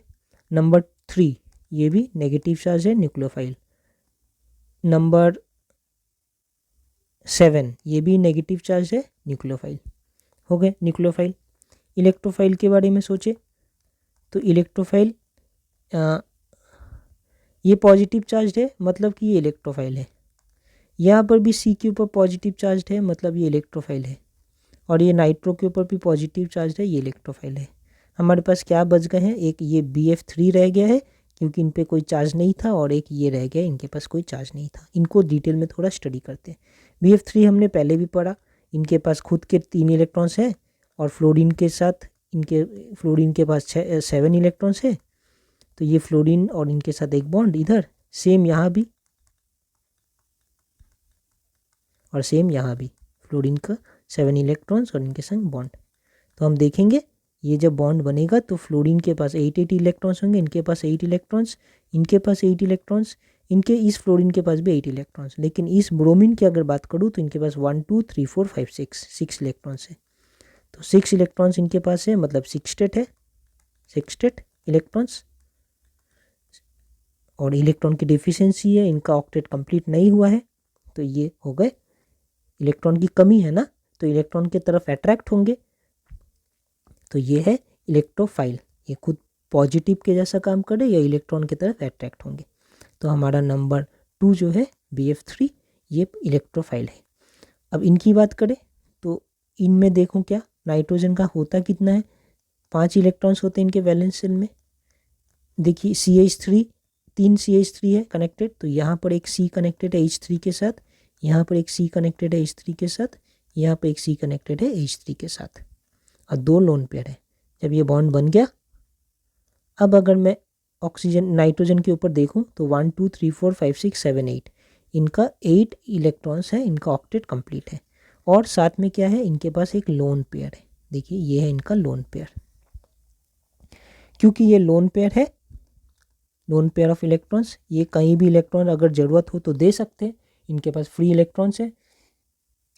नंबर 3 ये भी नेगेटिव चार्ज है, न्यूक्लियोफाइल। नंबर 7 ये भी नेगेटिव चार्ज है, न्यूक्लियोफाइल। हो गए न्यूक्लियोफाइल। इलेक्ट्रोफाइल के बारे में सोचे तो इलेक्ट्रोफाइल ये पॉजिटिव चार्ज है मतलब कि ये इलेक्ट्रोफाइल है। यहाँ पर भी C के ऊपर पॉजिटिव चार्ज है मतलब ये इलेक्ट्रोफाइल है। और ये नाइट्रो के ऊपर भी पॉजिटिव चार्ज है, ये इलेक्ट्रोफाइल है। हमारे पास क्या बच गए हैं, एक ये BF3 रह गया है क्योंकि इन पे कोई चार्ज नहीं था और एक ये रह गया, इनके पास कोई चार्ज नहीं था। इनको डिटेल में थोड़ा स्टडी करते हैं। BF3 हमने पहले भी पढ़ा, इनके पास खुद के 3 इलेक्ट्रॉन्स हैं और फ्लोरीन के पास 7 इलेक्ट्रॉन्स है। तो ये फ्लोरीन और इनके साथ एक बॉन्ड इधर, सेम यहाँ भी और सेम यहाँ भी फ्लोरीन का 7 इलेक्ट्रॉन्स और इनके संग बॉन्ड। तो हम देखेंगे ये जब बॉन्ड बनेगा तो फ्लोरीन के पास 8 इलेक्ट्रॉन्स होंगे, इनके पास 8 इलेक्ट्रॉन्स, इनके पास 8 इलेक्ट्रॉन्स, इस फ्लोरीन के पास भी 8 इलेक्ट्रॉन्स। लेकिन इस ब्रोमीन की अगर बात करूँ तो इनके पास 1 2 3 4 5 6 इलेक्ट्रॉन्स है। तो 6 इलेक्ट्रॉन्स इनके पास है मतलब 6 स्टेट है, 6 स्टेट इलेक्ट्रॉन्स। और इलेक्ट्रॉन की डिफिशियंसी है, इनका ऑक्टेट कंप्लीट नहीं हुआ है तो ये हो गए इलेक्ट्रॉन की कमी है ना, तो इलेक्ट्रॉन की तरफ अट्रैक्ट होंगे। तो ये है इलेक्ट्रोफाइल, ये खुद पॉजिटिव के जैसा काम करे या इलेक्ट्रॉन की तरफ अट्रैक्ट होंगे। तो हमारा नंबर 2 जो है BF3 ये इलेक्ट्रोफाइल है। अब इनकी बात करें तो इनमें देखो क्या नाइट्रोजन का होता कितना है, 5 इलेक्ट्रॉन्स होते हैं इनके वैलेंस शेल में। देखिए CH3 3 CH3 है कनेक्टेड, तो यहाँ पर एक C कनेक्टेड है H3 के साथ, यहाँ पर एक C कनेक्टेड है H3 के साथ, यहाँ पर एक C कनेक्टेड है H3 के साथ और 2 लोन पेयर है। जब ये बॉन्ड बन गया, अब अगर मैं ऑक्सीजन नाइट्रोजन के ऊपर देखूं तो 1 2 3 4 5 6 7 8 इनका 8 इलेक्ट्रॉन्स है, इनका ऑक्टेट कंप्लीट है। और साथ में क्या है, इनके पास एक लोन पेयर है। देखिए ये है इनका लोन पेयर, क्योंकि ये लोन पेयर है, लोन पेयर ऑफ इलेक्ट्रॉन्स, ये कहीं भी इलेक्ट्रॉन अगर ज़रूरत हो तो दे सकते हैं। इनके पास फ्री इलेक्ट्रॉन्स है,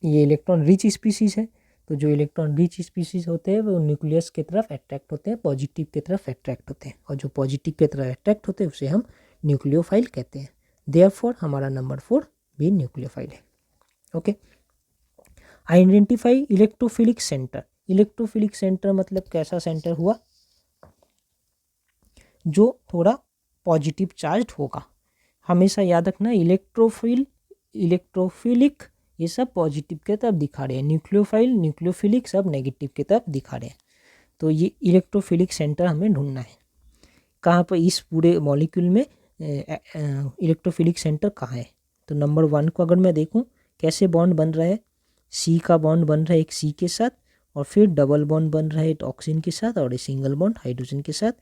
ये इलेक्ट्रॉन रिच स्पीसीज़ है। तो जो इलेक्ट्रॉन रिच स्पीसीज होते हैं वो न्यूक्लियस की तरफ अट्रैक्ट होते हैं, पॉजिटिव की तरफ अट्रैक्ट होते हैं, और जो पॉजिटिव की तरफ अट्रैक्ट होते हैं उसे हम न्यूक्लियोफाइल कहते हैं। देयरफॉर हमारा नंबर 4 भी न्यूक्लियोफाइल है। Okay, identify electrophilic centre. Electrophilic centre मतलब कैसा सेंटर हुआ, जो थोड़ा पॉजिटिव चार्ज होगा। हमेशा याद रखना इलेक्ट्रोफिलिक ये सब पॉजिटिव की तरफ दिखा रहे हैं, न्यूक्लियोफाइल न्यूक्लियोफिलिक सब नेगेटिव की तरफ दिखा रहे हैं। तो ये इलेक्ट्रोफिलिक सेंटर हमें ढूंढना है। कहाँ पर इस पूरे मॉलिक्यूल में इलेक्ट्रोफिलिक सेंटर कहाँ है। तो नंबर 1 को अगर मैं देखूँ कैसे बॉन्ड बन रहा है, सी का बॉन्ड बन रहा है एक सी के साथ, और फिर डबल बॉन्ड बन रहा है ऑक्सीजन के साथ, और एक सिंगल बॉन्ड हाइड्रोजन के साथ,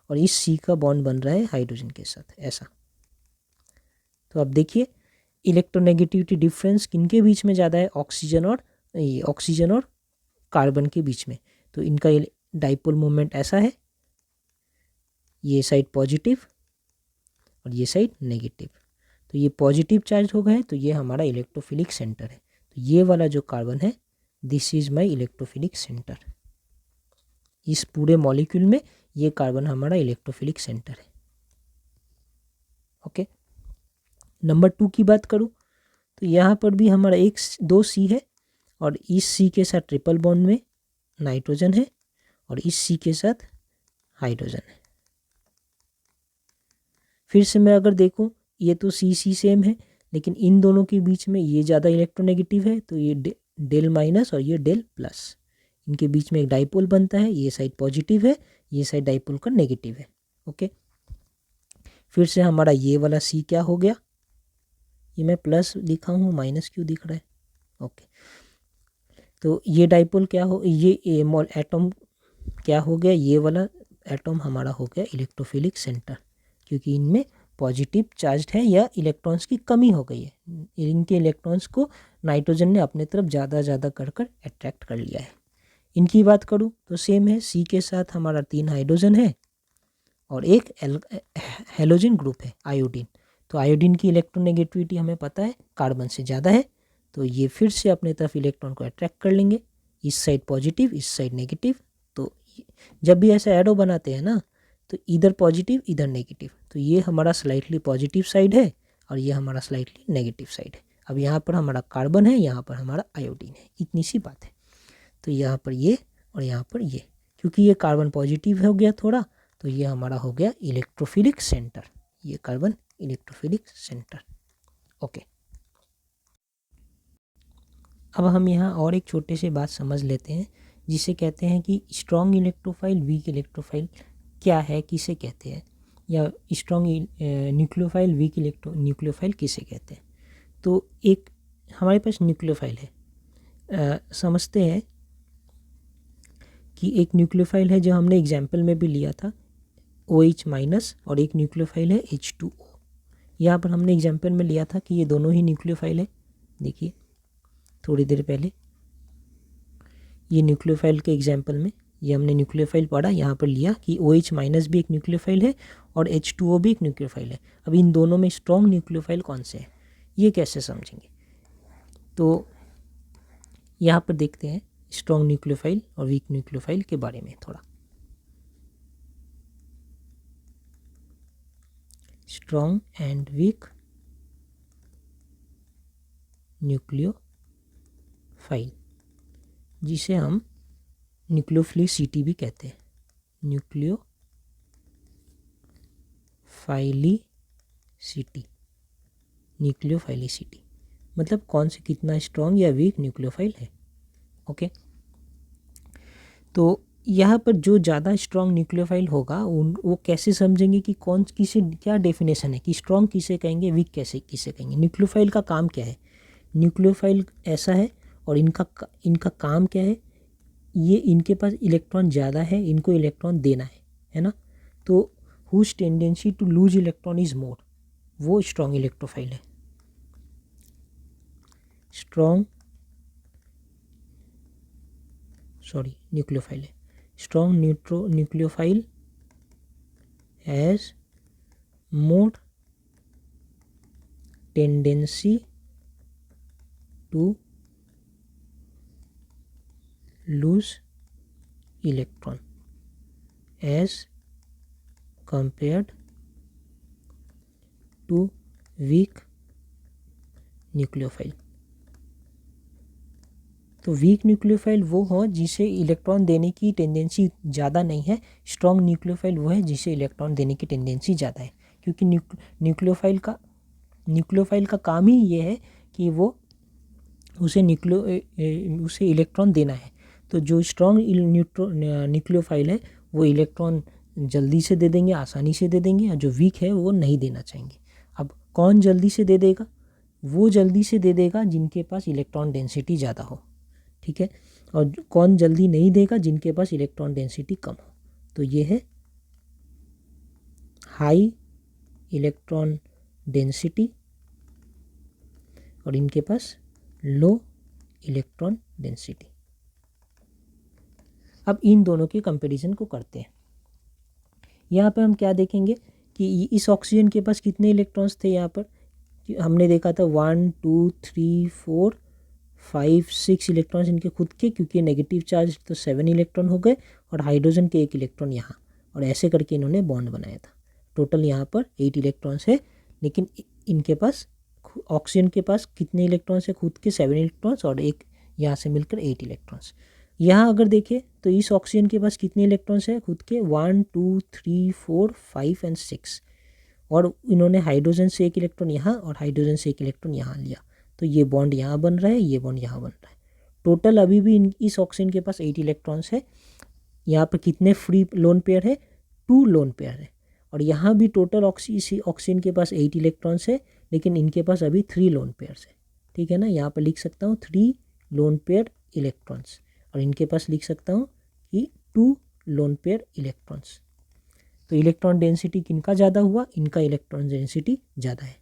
और इस सी का बॉन्ड बन रहा है हाइड्रोजन के साथ, ऐसा। तो अब देखिए इलेक्ट्रोनेगेटिविटी डिफरेंस किनके बीच में ज़्यादा है, ऑक्सीजन और कार्बन के बीच में। तो इनका डाइपोल मोमेंट ऐसा है, ये साइड पॉजिटिव और ये साइड नेगेटिव। तो ये पॉजिटिव चार्ज हो गए, तो ये हमारा इलेक्ट्रोफिलिक सेंटर है। तो ये वाला जो कार्बन है, this is my electrophilic centre. इस पूरे मॉलिक्यूल में ये कार्बन हमारा इलेक्ट्रोफिलिक सेंटर है। ओके, नंबर 2 की बात करूँ तो यहाँ पर भी हमारा 2 सी है, और इस सी के साथ ट्रिपल बॉन्ड में नाइट्रोजन है, और इस सी के साथ हाइड्रोजन है। फिर से मैं अगर देखूं, ये तो सी सेम है, लेकिन इन दोनों के बीच में ये ज़्यादा इलेक्ट्रोनेगेटिव है, तो ये डेल माइनस और ये डेल प्लस, इनके बीच में एक डाइपोल बनता है। ये साइड पॉजिटिव है, ये साइड डाइपोल का नेगेटिव है। ओके, फिर से हमारा ये वाला सी क्या हो गया, ये मैं प्लस लिखा हूँ, माइनस क्यों दिख रहा है। ओके, तो ये डाइपोल क्या हो, ये एटम क्या हो गया, ये वाला एटम हमारा हो गया इलेक्ट्रोफिलिक सेंटर, क्योंकि इनमें पॉजिटिव चार्ज है या इलेक्ट्रॉन्स की कमी हो गई है। इनके इलेक्ट्रॉन्स को नाइट्रोजन ने अपने तरफ ज़्यादा कर अट्रैक्ट कर लिया है। इनकी बात करूँ तो सेम है, सी के साथ हमारा 3 हाइड्रोजन है और एक हेलोजन ग्रुप है आयोडीन। तो आयोडीन की इलेक्ट्रोनेगेटिविटी हमें पता है कार्बन से ज़्यादा है, तो ये फिर से अपने तरफ इलेक्ट्रॉन को अट्रैक्ट कर लेंगे, इस साइड पॉजिटिव इस साइड नेगेटिव। तो जब भी ऐसा एरो बनाते हैं ना, तो इधर पॉजिटिव इधर नेगेटिव, तो ये हमारा स्लाइटली पॉजिटिव साइड है और ये हमारा स्लाइटली नेगेटिव साइड है। अब यहाँ पर हमारा कार्बन है, यहाँ पर हमारा आयोडीन है, इतनी सी बात है। तो यहाँ पर ये और यहाँ पर ये, क्योंकि ये कार्बन पॉजिटिव हो गया थोड़ा, तो ये हमारा हो गया इलेक्ट्रोफिलिक सेंटर, ये कार्बन इलेक्ट्रोफिलिक सेंटर। ओके, अब हम यहाँ और एक छोटे से बात समझ लेते हैं, जिसे कहते हैं कि स्ट्रॉन्ग इलेक्ट्रोफाइल वीक इलेक्ट्रोफाइल क्या है, किसे कहते हैं, या स्ट्रॉन्ग न्यूक्लियोफाइल वीक न्यूक्लियोफाइल किसे कहते हैं। तो एक हमारे पास न्यूक्लियोफाइल है, समझते हैं कि एक न्यूक्लियोफाइल है जो हमने एग्जाम्पल में भी लिया था OH माइनस, और एक न्यूक्लियोफाइल है H2O। यहाँ पर हमने एग्जाम्पल में लिया था कि ये दोनों ही न्यूक्लियोफाइल है। देखिए थोड़ी देर पहले ये न्यूक्लियोफाइल के एग्जाम्पल में ये हमने न्यूक्लियोफाइल पढ़ा, यहाँ पर लिया कि OH माइनस भी एक न्यूक्लियोफाइल है और H2O भी एक न्यूक्लियोफाइल है। अब इन दोनों में स्ट्रॉन्ग न्यूक्लियोफाइल कौन से है, ये कैसे समझेंगे। तो यहाँ पर देखते हैं स्ट्रॉन्ग न्यूक्लियोफाइल और वीक न्यूक्लियोफाइल के बारे में थोड़ा। स्ट्रॉन्ग एंड वीक न्यूक्लियोफाइल, जिसे हम न्यूक्लियोफिलिसिटी भी कहते हैं, न्यूक्लियोफाइलिसिटी मतलब कौन से कितना स्ट्रॉन्ग या वीक न्यूक्लियोफाइल है। ओके, तो यहाँ पर जो ज़्यादा स्ट्रॉन्ग न्यूक्लियोफाइल होगा वो कैसे समझेंगे कि कौन किसे क्या डेफिनेशन है कि स्ट्रॉन्ग किसे कहेंगे, वीक किसे कहेंगे। न्यूक्लियोफाइल का काम क्या है, न्यूक्लियोफाइल ऐसा है और इनका काम क्या है, ये इनके पास इलेक्ट्रॉन ज़्यादा है, इनको इलेक्ट्रॉन देना है ना। तो whose tendency to lose electron is more, वो स्ट्रॉन्ग इलेक्ट्रोफाइल है। न्यूक्लियोफाइल है। Strong nucleophile has more tendency to lose electron as compared to weak nucleophile। तो वीक न्यूक्लियोफाइल वो हो जिसे इलेक्ट्रॉन देने की टेंडेंसी ज़्यादा नहीं है, स्ट्रॉन्ग न्यूक्लियोफाइल वो है जिसे इलेक्ट्रॉन देने की टेंडेंसी ज़्यादा है। क्योंकि न्यूक्लियोफाइल का काम ही ये है कि वो उसे इलेक्ट्रॉन देना है। तो जो स्ट्रॉन्ग न्यूक्लियोफाइल है वो इलेक्ट्रॉन जल्दी से दे देंगे, आसानी से दे देंगे, और जो वीक है वो नहीं देना चाहेंगे। अब कौन जल्दी से दे देगा? वो जल्दी से दे देगा जिनके पास इलेक्ट्रॉन डेंसिटी ज़्यादा हो, ठीक है। और कौन जल्दी नहीं देगा? जिनके पास इलेक्ट्रॉन डेंसिटी कम हो। तो ये है हाई इलेक्ट्रॉन डेंसिटी और इनके पास लो इलेक्ट्रॉन डेंसिटी। अब इन दोनों के कंपैरिजन को करते हैं। यहाँ पे हम क्या देखेंगे कि इस ऑक्सीजन के पास कितने इलेक्ट्रॉन्स थे? यहाँ पर हमने देखा था 1 2 3 4 5 6 इलेक्ट्रॉन्स इनके खुद के, क्योंकि नेगेटिव चार्ज तो 7 इलेक्ट्रॉन हो गए, और हाइड्रोजन के 1 इलेक्ट्रॉन यहाँ, और ऐसे करके इन्होंने बॉन्ड बनाया था। टोटल यहाँ पर 8 इलेक्ट्रॉन्स है, लेकिन इनके पास ऑक्सीजन के पास कितने इलेक्ट्रॉन्स है? खुद के 7 इलेक्ट्रॉन्स, और एक यहाँ से मिलकर 8 इलेक्ट्रॉन्स। यहाँ अगर देखें तो इस ऑक्सीजन के पास कितने इलेक्ट्रॉन्स है? खुद के 1 2 3 4 5 एंड 6, और इन्होंने हाइड्रोजन से 1 इलेक्ट्रॉन यहाँ और हाइड्रोजन से 1 इलेक्ट्रॉन यहाँ लिया, तो ये बॉन्ड यहाँ बन रहा है, ये बॉन्ड यहाँ बन रहा है। टोटल अभी भी इस ऑक्सीजन के पास 8 इलेक्ट्रॉन्स है। यहाँ पर कितने फ्री लोन पेयर है? 2 लोन पेयर है। और यहाँ भी टोटल ऑक्सीजन के पास 8 इलेक्ट्रॉन्स है, लेकिन इनके पास अभी 3 लोन पेयर्स है, ठीक है ना। यहाँ पर लिख सकता हूँ 3 लोन पेयर इलेक्ट्रॉन्स, और इनके पास लिख सकता हूँ कि 2 लोन पेयर इलेक्ट्रॉन्स। तो इलेक्ट्रॉन डेंसिटी किनका ज़्यादा हुआ? इनका इलेक्ट्रॉन डेंसिटी ज़्यादा है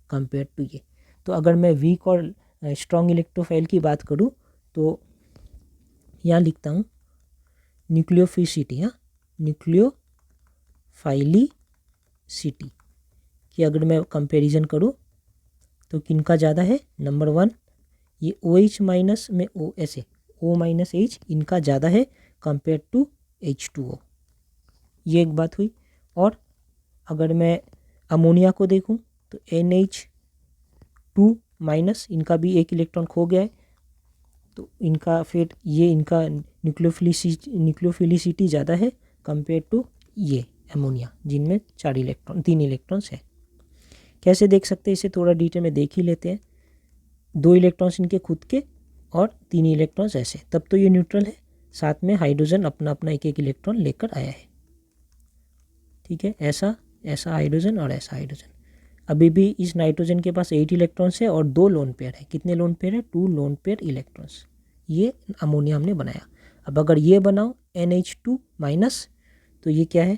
कंपेयर टू ये। तो अगर मैं वीक और स्ट्रॉन्ग इलेक्ट्रोफाइल की बात करूँ तो यहाँ लिखता हूँ न्यूक्लियोफिलिसिटी, हाँ, न्यूक्लियोफाइलिसिटी कि अगर मैं कंपैरिजन करूँ तो किनका ज़्यादा है? नंबर 1 ये OH माइनस में OS है, O माइनस H इनका ज़्यादा है कंपेयर टू H2O। ये एक बात हुई। और अगर मैं अमोनिया को देखूं तो NH2 माइनस, इनका भी 1 इलेक्ट्रॉन खो गया है, तो इनका फिर ये इनका न्यूक्लियोफिलिसिटी ज़्यादा है कंपेयर टू ये अमोनिया, जिनमें 3 इलेक्ट्रॉन्स है। कैसे देख सकते हैं इसे? थोड़ा डिटेल में देख ही लेते हैं। 2 इलेक्ट्रॉन्स इनके खुद के और 3 इलेक्ट्रॉन्स ऐसे, तब तो ये न्यूट्रल है। साथ में हाइड्रोजन अपना अपना 1 इलेक्ट्रॉन लेकर आया है, ठीक है। ऐसा हाइड्रोजन और ऐसा हाइड्रोजन। अभी भी इस नाइट्रोजन के पास 8 इलेक्ट्रॉन्स है और 2 लोन पेयर है। कितने लोन पेयर है? 2 लोन पेयर इलेक्ट्रॉन्स। ये अमोनिया हमने बनाया। अब अगर ये बनाओ NH2 माइनस, तो ये क्या है?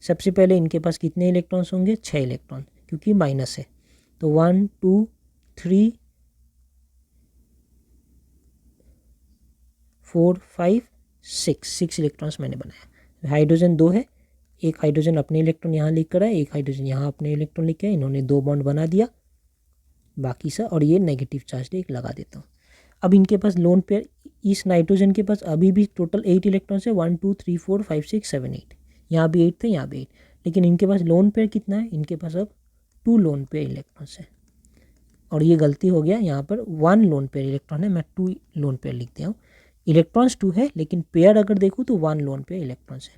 सबसे पहले इनके पास कितने इलेक्ट्रॉन्स होंगे? 6 इलेक्ट्रॉन, क्योंकि माइनस है। तो 1 2 3 4 5 6 इलेक्ट्रॉन्स मैंने बनाया। हाइड्रोजन 2 है, एक हाइड्रोजन अपने इलेक्ट्रॉन यहाँ लिख कर आए, एक हाइड्रोजन यहाँ अपने इलेक्ट्रॉन लिख के आए, इन्होंने 2 बॉन्ड बना दिया बाकी सा, और ये नेगेटिव चार्ज एक लगा देता हूँ। अब इनके पास लोन पेयर, इस नाइट्रोजन के पास अभी भी टोटल 8 इलेक्ट्रॉन्स है, 1 2 3 4 5 6 7 8, यहाँ भी 8 थे, यहाँ भी 8, लेकिन इनके पास लोन पेयर कितना है? इनके पास अब 2 लोन पेयर इलेक्ट्रॉन्स है। और ये गलती हो गया, यहाँ पर 1 लोन पेयर इलेक्ट्रॉन है, मैं 2 लोन पेयर लिख दिया हूँ। इलेक्ट्रॉन्स 2 है, लेकिन पेयर अगर देखूँ तो 1 लोन पेयर इलेक्ट्रॉन्स है।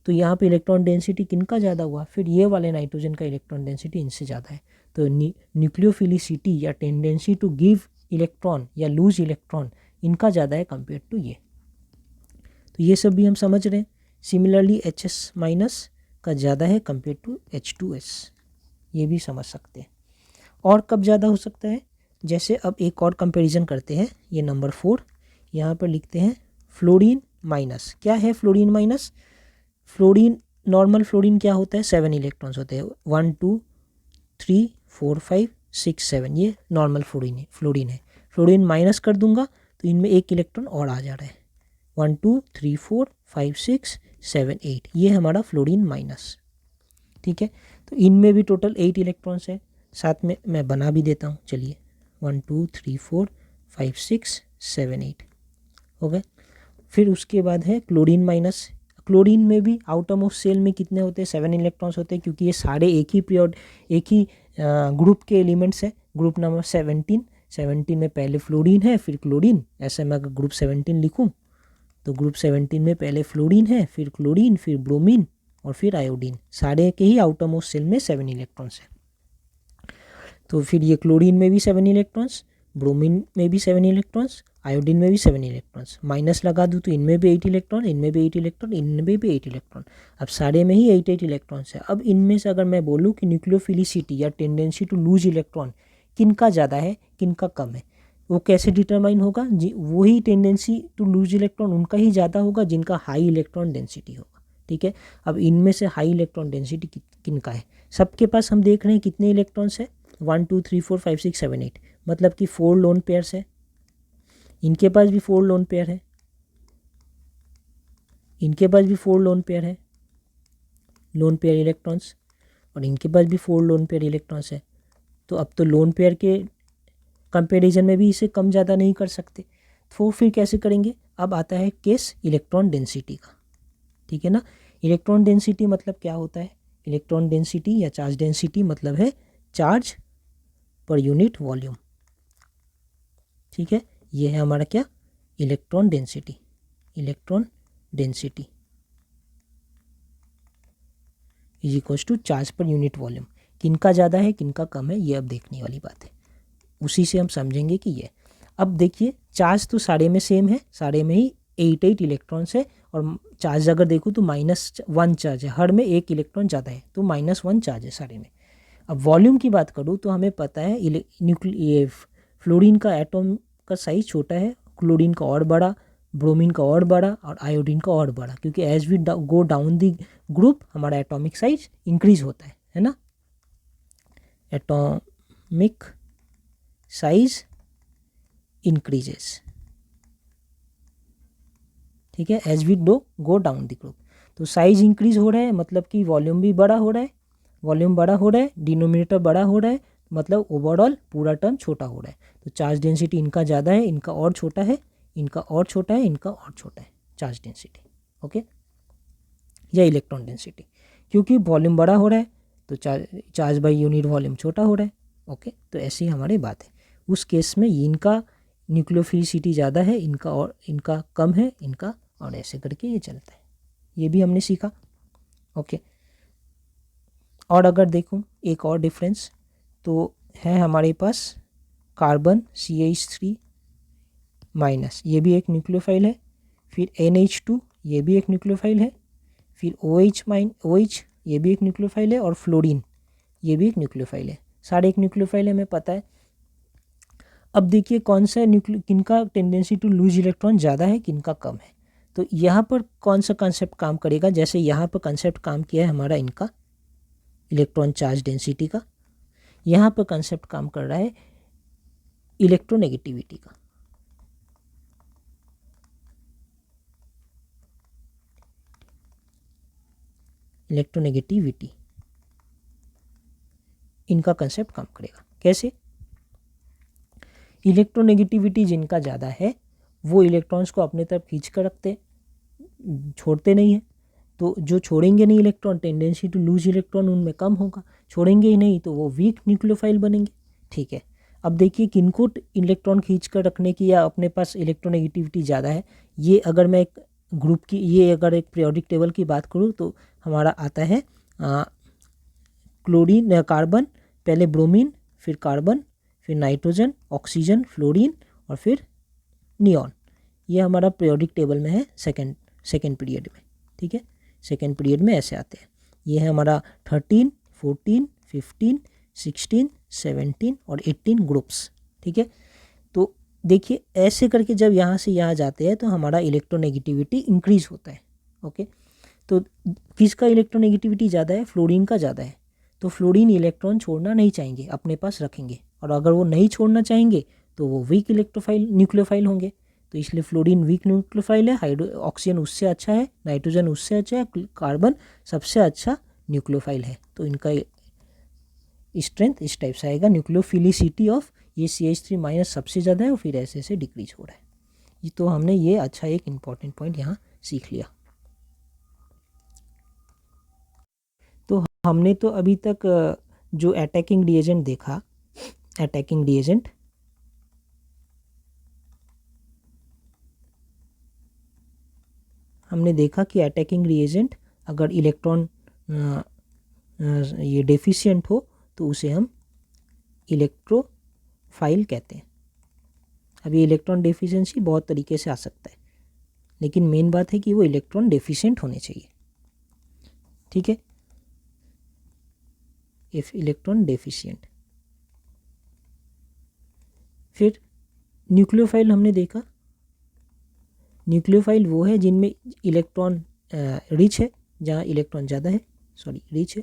तो यहाँ पे इलेक्ट्रॉन डेंसिटी किनका ज़्यादा हुआ? फिर ये वाले नाइट्रोजन का इलेक्ट्रॉन डेंसिटी इनसे ज़्यादा है। तो न्यूक्लियोफिलिसिटी या टेंडेंसी टू गिव इलेक्ट्रॉन या लूज इलेक्ट्रॉन इनका ज़्यादा है कंपेयर टू ये। तो ये सब भी हम समझ रहे हैं। सिमिलरली HS माइनस का ज़्यादा है कंपेयर टू H2S, ये भी समझ सकते हैं। और कब ज़्यादा हो सकता है? जैसे अब एक और कंपैरिजन करते हैं, ये नंबर 4 यहाँ पर लिखते हैं फ्लोरीन माइनस। क्या है fluorine minus? Fluorine, normal fluorine क्या होता है? 7 इलेक्ट्रॉन्स होते हैं, 1 2 3 4 5 6 7, ये नॉर्मल फ्लोरीन है। फ्लोरीन माइनस कर दूंगा तो इनमें 1 इलेक्ट्रॉन और आ जा रहा है, 1 2 3 4 5 6 7 8, ये हमारा फ्लोरीन माइनस, ठीक है। तो इनमें भी टोटल 8 इलेक्ट्रॉन्स है। साथ में मैं बना भी देता हूँ, चलिए 1 2 3 4 5 6 7 8 हो गए। फिर उसके बाद है क्लोरीन माइनस। क्लोरीन में भी आउटरमोस्ट सेल में कितने होते हैं? 7 इलेक्ट्रॉन्स होते हैं, क्योंकि ये सारे एक ही ग्रुप के एलिमेंट्स है। ग्रुप नंबर 17 में पहले फ्लोरीन है फिर क्लोरीन। ऐसे मैं अगर ग्रुप 17 लिखूँ तो ग्रुप 17 में पहले फ्लोरीन है, फिर क्लोरीन, फिर ब्रोमीन और फिर आयोडीन। सारे के ही आउटरमोस्ट सेल में 7 इलेक्ट्रॉन्स है। तो फिर ये क्लोरीन में भी 7 इलेक्ट्रॉन्स, ब्रोमीन में भी 7 इलेक्ट्रॉन्स, आयोडीन में भी 7 इलेक्ट्रॉन्स, माइनस लगा दूँ तो इनमें भी 8 इलेक्ट्रॉन, इनमें भी 8 इलेक्ट्रॉन, इनमें भी 8 इलेक्ट्रॉन। अब सारे में ही 8 इलेक्ट्रॉन्स है। अब इनमें से अगर मैं बोलूँ कि न्यूक्लियोफिलिसिटी या टेंडेंसी टू लूज इलेक्ट्रॉन किनका ज़्यादा है किनका कम है, वो कैसे डिटरमाइन होगा जी? वही टेंडेंसी टू लूज इलेक्ट्रॉन उनका ही ज़्यादा होगा जिनका हाई इलेक्ट्रॉन डेंसिटी होगा। ठीक है, अब इनमें से हाई इलेक्ट्रॉन डेंसिटी किनका है? सबके पास हम देख रहे हैं कितने इलेक्ट्रॉन्स है, 1 2 3 4 5 6 7 8, मतलब कि 4 लोन पेयर्स है। इनके पास भी 4 लोन पेयर है, इनके पास भी 4 लोन पेयर है, लोन पेयर इलेक्ट्रॉन्स, और इनके पास भी 4 लोन पेयर इलेक्ट्रॉन्स है। तो अब तो लोन पेयर के कंपैरिजन में भी इसे कम ज़्यादा नहीं कर सकते, तो फिर कैसे करेंगे? अब आता है केस इलेक्ट्रॉन डेंसिटी का। ठीक है ना, इलेक्ट्रॉन डेंसिटी मतलब क्या होता है? इलेक्ट्रॉन डेंसिटी या चार्ज डेंसिटी मतलब है चार्ज पर यूनिट वॉल्यूम। ठीक है, ये है हमारा क्या? Electron density. Electron density is equals to charge per unit volume. किनका ज़्यादा है किनका कम है, ये अब देखने वाली बात है, उसी से हम समझेंगे कि ये। अब देखिए चार्ज तो सारे में सेम है, सारे में ही 8 इलेक्ट्रॉन्स है, और चार्ज अगर देखूँ तो -1 चार्ज है, हर में 1 इलेक्ट्रॉन ज़्यादा है, तो -1 चार्ज है सारे में। अब वॉल्यूम की बात करूँ तो हमें पता है ये फ्लोरीन का एटम का साइज छोटा है, क्लोरीन का और बड़ा, ब्रोमीन का और बड़ा, और आयोडीन का और बड़ा, क्योंकि as we go down the group हमारा एटॉमिक साइज इंक्रीज होता है ना। एटॉमिक साइज इंक्रीजेस, ठीक है, as we go down the group. तो साइज इंक्रीज हो रहा है मतलब कि वॉल्यूम भी बड़ा हो रहा है, वॉल्यूम बड़ा हो रहा है, डिनोमिनेटर बड़ा हो रहा है, मतलब ओवरऑल पूरा टर्म छोटा हो रहा है। तो चार्ज डेंसिटी इनका ज़्यादा है, इनका और छोटा है, इनका और छोटा है, इनका और छोटा है चार्ज डेंसिटी। ओके, या इलेक्ट्रॉन डेंसिटी, क्योंकि वॉल्यूम बड़ा हो रहा है तो चार्ज बाई यूनिट वॉल्यूम छोटा हो रहा है। ओके, तो ऐसी हमारी बात है। उस केस में इनका न्यूक्लियोफिलिसिटी ज़्यादा है, इनका और इनका कम है, इनका, और ऐसे करके ये चलता है। ये भी हमने सीखा। ओके, और अगर देखूं एक और डिफरेंस तो है हमारे पास कार्बन CH3 माइनस, ये भी एक न्यूक्लियोफाइल है, फिर NH2 ये भी एक न्यूक्लियोफाइल है, फिर OH ये भी एक न्यूक्लियोफाइल है, और फ्लोरीन ये भी एक न्यूक्लियोफाइल है। सारे एक न्यूक्लियोफाइल है, हमें पता है। अब देखिए कौन सा किनका टेंडेंसी टू लूज इलेक्ट्रॉन ज़्यादा है किनका कम है। तो यहाँ पर कौन सा कंसेप्ट काम करेगा? जैसे यहाँ पर कंसेप्ट काम किया है हमारा इनका इलेक्ट्रॉन चार्ज डेंसिटी का, यहाँ पर कंसेप्ट काम कर रहा है इलेक्ट्रोनेगेटिविटी का। इलेक्ट्रोनेगेटिविटी, इनका कंसेप्ट काम करेगा। कैसे? इलेक्ट्रोनेगेटिविटी जिनका ज़्यादा है वो इलेक्ट्रॉन्स को अपने तरफ खींच कर रखते, छोड़ते नहीं है। तो जो छोड़ेंगे नहीं electron, tendency to lose electron उनमें कम होगा, छोड़ेंगे ही नहीं तो वो वीक न्यूक्लियोफाइल बनेंगे। ठीक है, अब देखिए किनको इलेक्ट्रॉन खींच कर रखने की या अपने पास इलेक्ट्रोनेगेटिविटी ज़्यादा है। ये अगर मैं एक ग्रुप की, ये अगर एक पीरियोडिक टेबल की बात करूँ तो हमारा आता है क्लोरीन, कार्बन, पहले ब्रोमीन, फिर कार्बन, फिर नाइट्रोजन, ऑक्सीजन, फ्लोरीन, और फिर नियॉन। ये हमारा पीरियोडिक टेबल में है सेकेंड पीरियड में। ठीक है, सेकेंड पीरियड में ऐसे आते हैं। ये है हमारा 13, 14, 15, 16, 17 और 18 ग्रुप्स। ठीक है, तो देखिए ऐसे करके जब यहाँ से यहाँ जाते हैं तो हमारा इलेक्ट्रोनेगेटिविटी इंक्रीज होता है। ओके, तो किसका इलेक्ट्रोनेगेटिविटी ज़्यादा है? फ्लोरीन का ज़्यादा है। तो फ्लोरीन इलेक्ट्रॉन छोड़ना नहीं चाहेंगे, अपने पास रखेंगे, और अगर वो नहीं छोड़ना चाहेंगे तो वो वीक न्यूक्लियोफाइल होंगे। तो इसलिए फ्लोरीन वीक न्यूक्लियोफाइल है, ऑक्सीजन उससे अच्छा है, नाइट्रोजन उससे अच्छा है, कार्बन सबसे अच्छा न्यूक्लियोफाइल है। तो इनका स्ट्रेंथ इस टाइप से आएगा। न्यूक्लियोफिलिसिटी ऑफ ये CH3 माइनस सबसे ज़्यादा है और फिर ऐसे ऐसे डिक्रीज हो रहा है। ये तो हमने ये अच्छा एक इम्पॉर्टेंट पॉइंट यहाँ सीख लिया। तो हमने तो अभी तक जो अटैकिंग रिएजेंट देखा, अटैकिंग रिएजेंट हमने देखा कि अटैकिंग रिएजेंट अगर इलेक्ट्रॉन ये डेफिशिएंट हो तो उसे हम इलेक्ट्रोफाइल कहते हैं। अब ये इलेक्ट्रॉन डेफिशिएंसी बहुत तरीके से आ सकता है, लेकिन मेन बात है कि वो इलेक्ट्रॉन डेफिशिएंट होने चाहिए, ठीक है, इफ इलेक्ट्रॉन डेफिशिएंट। फिर न्यूक्लियोफाइल हमने देखा, न्यूक्लियोफाइल वो है जिनमें इलेक्ट्रॉन रिच है, जहाँ इलेक्ट्रॉन ज़्यादा है, सॉरी रिच है।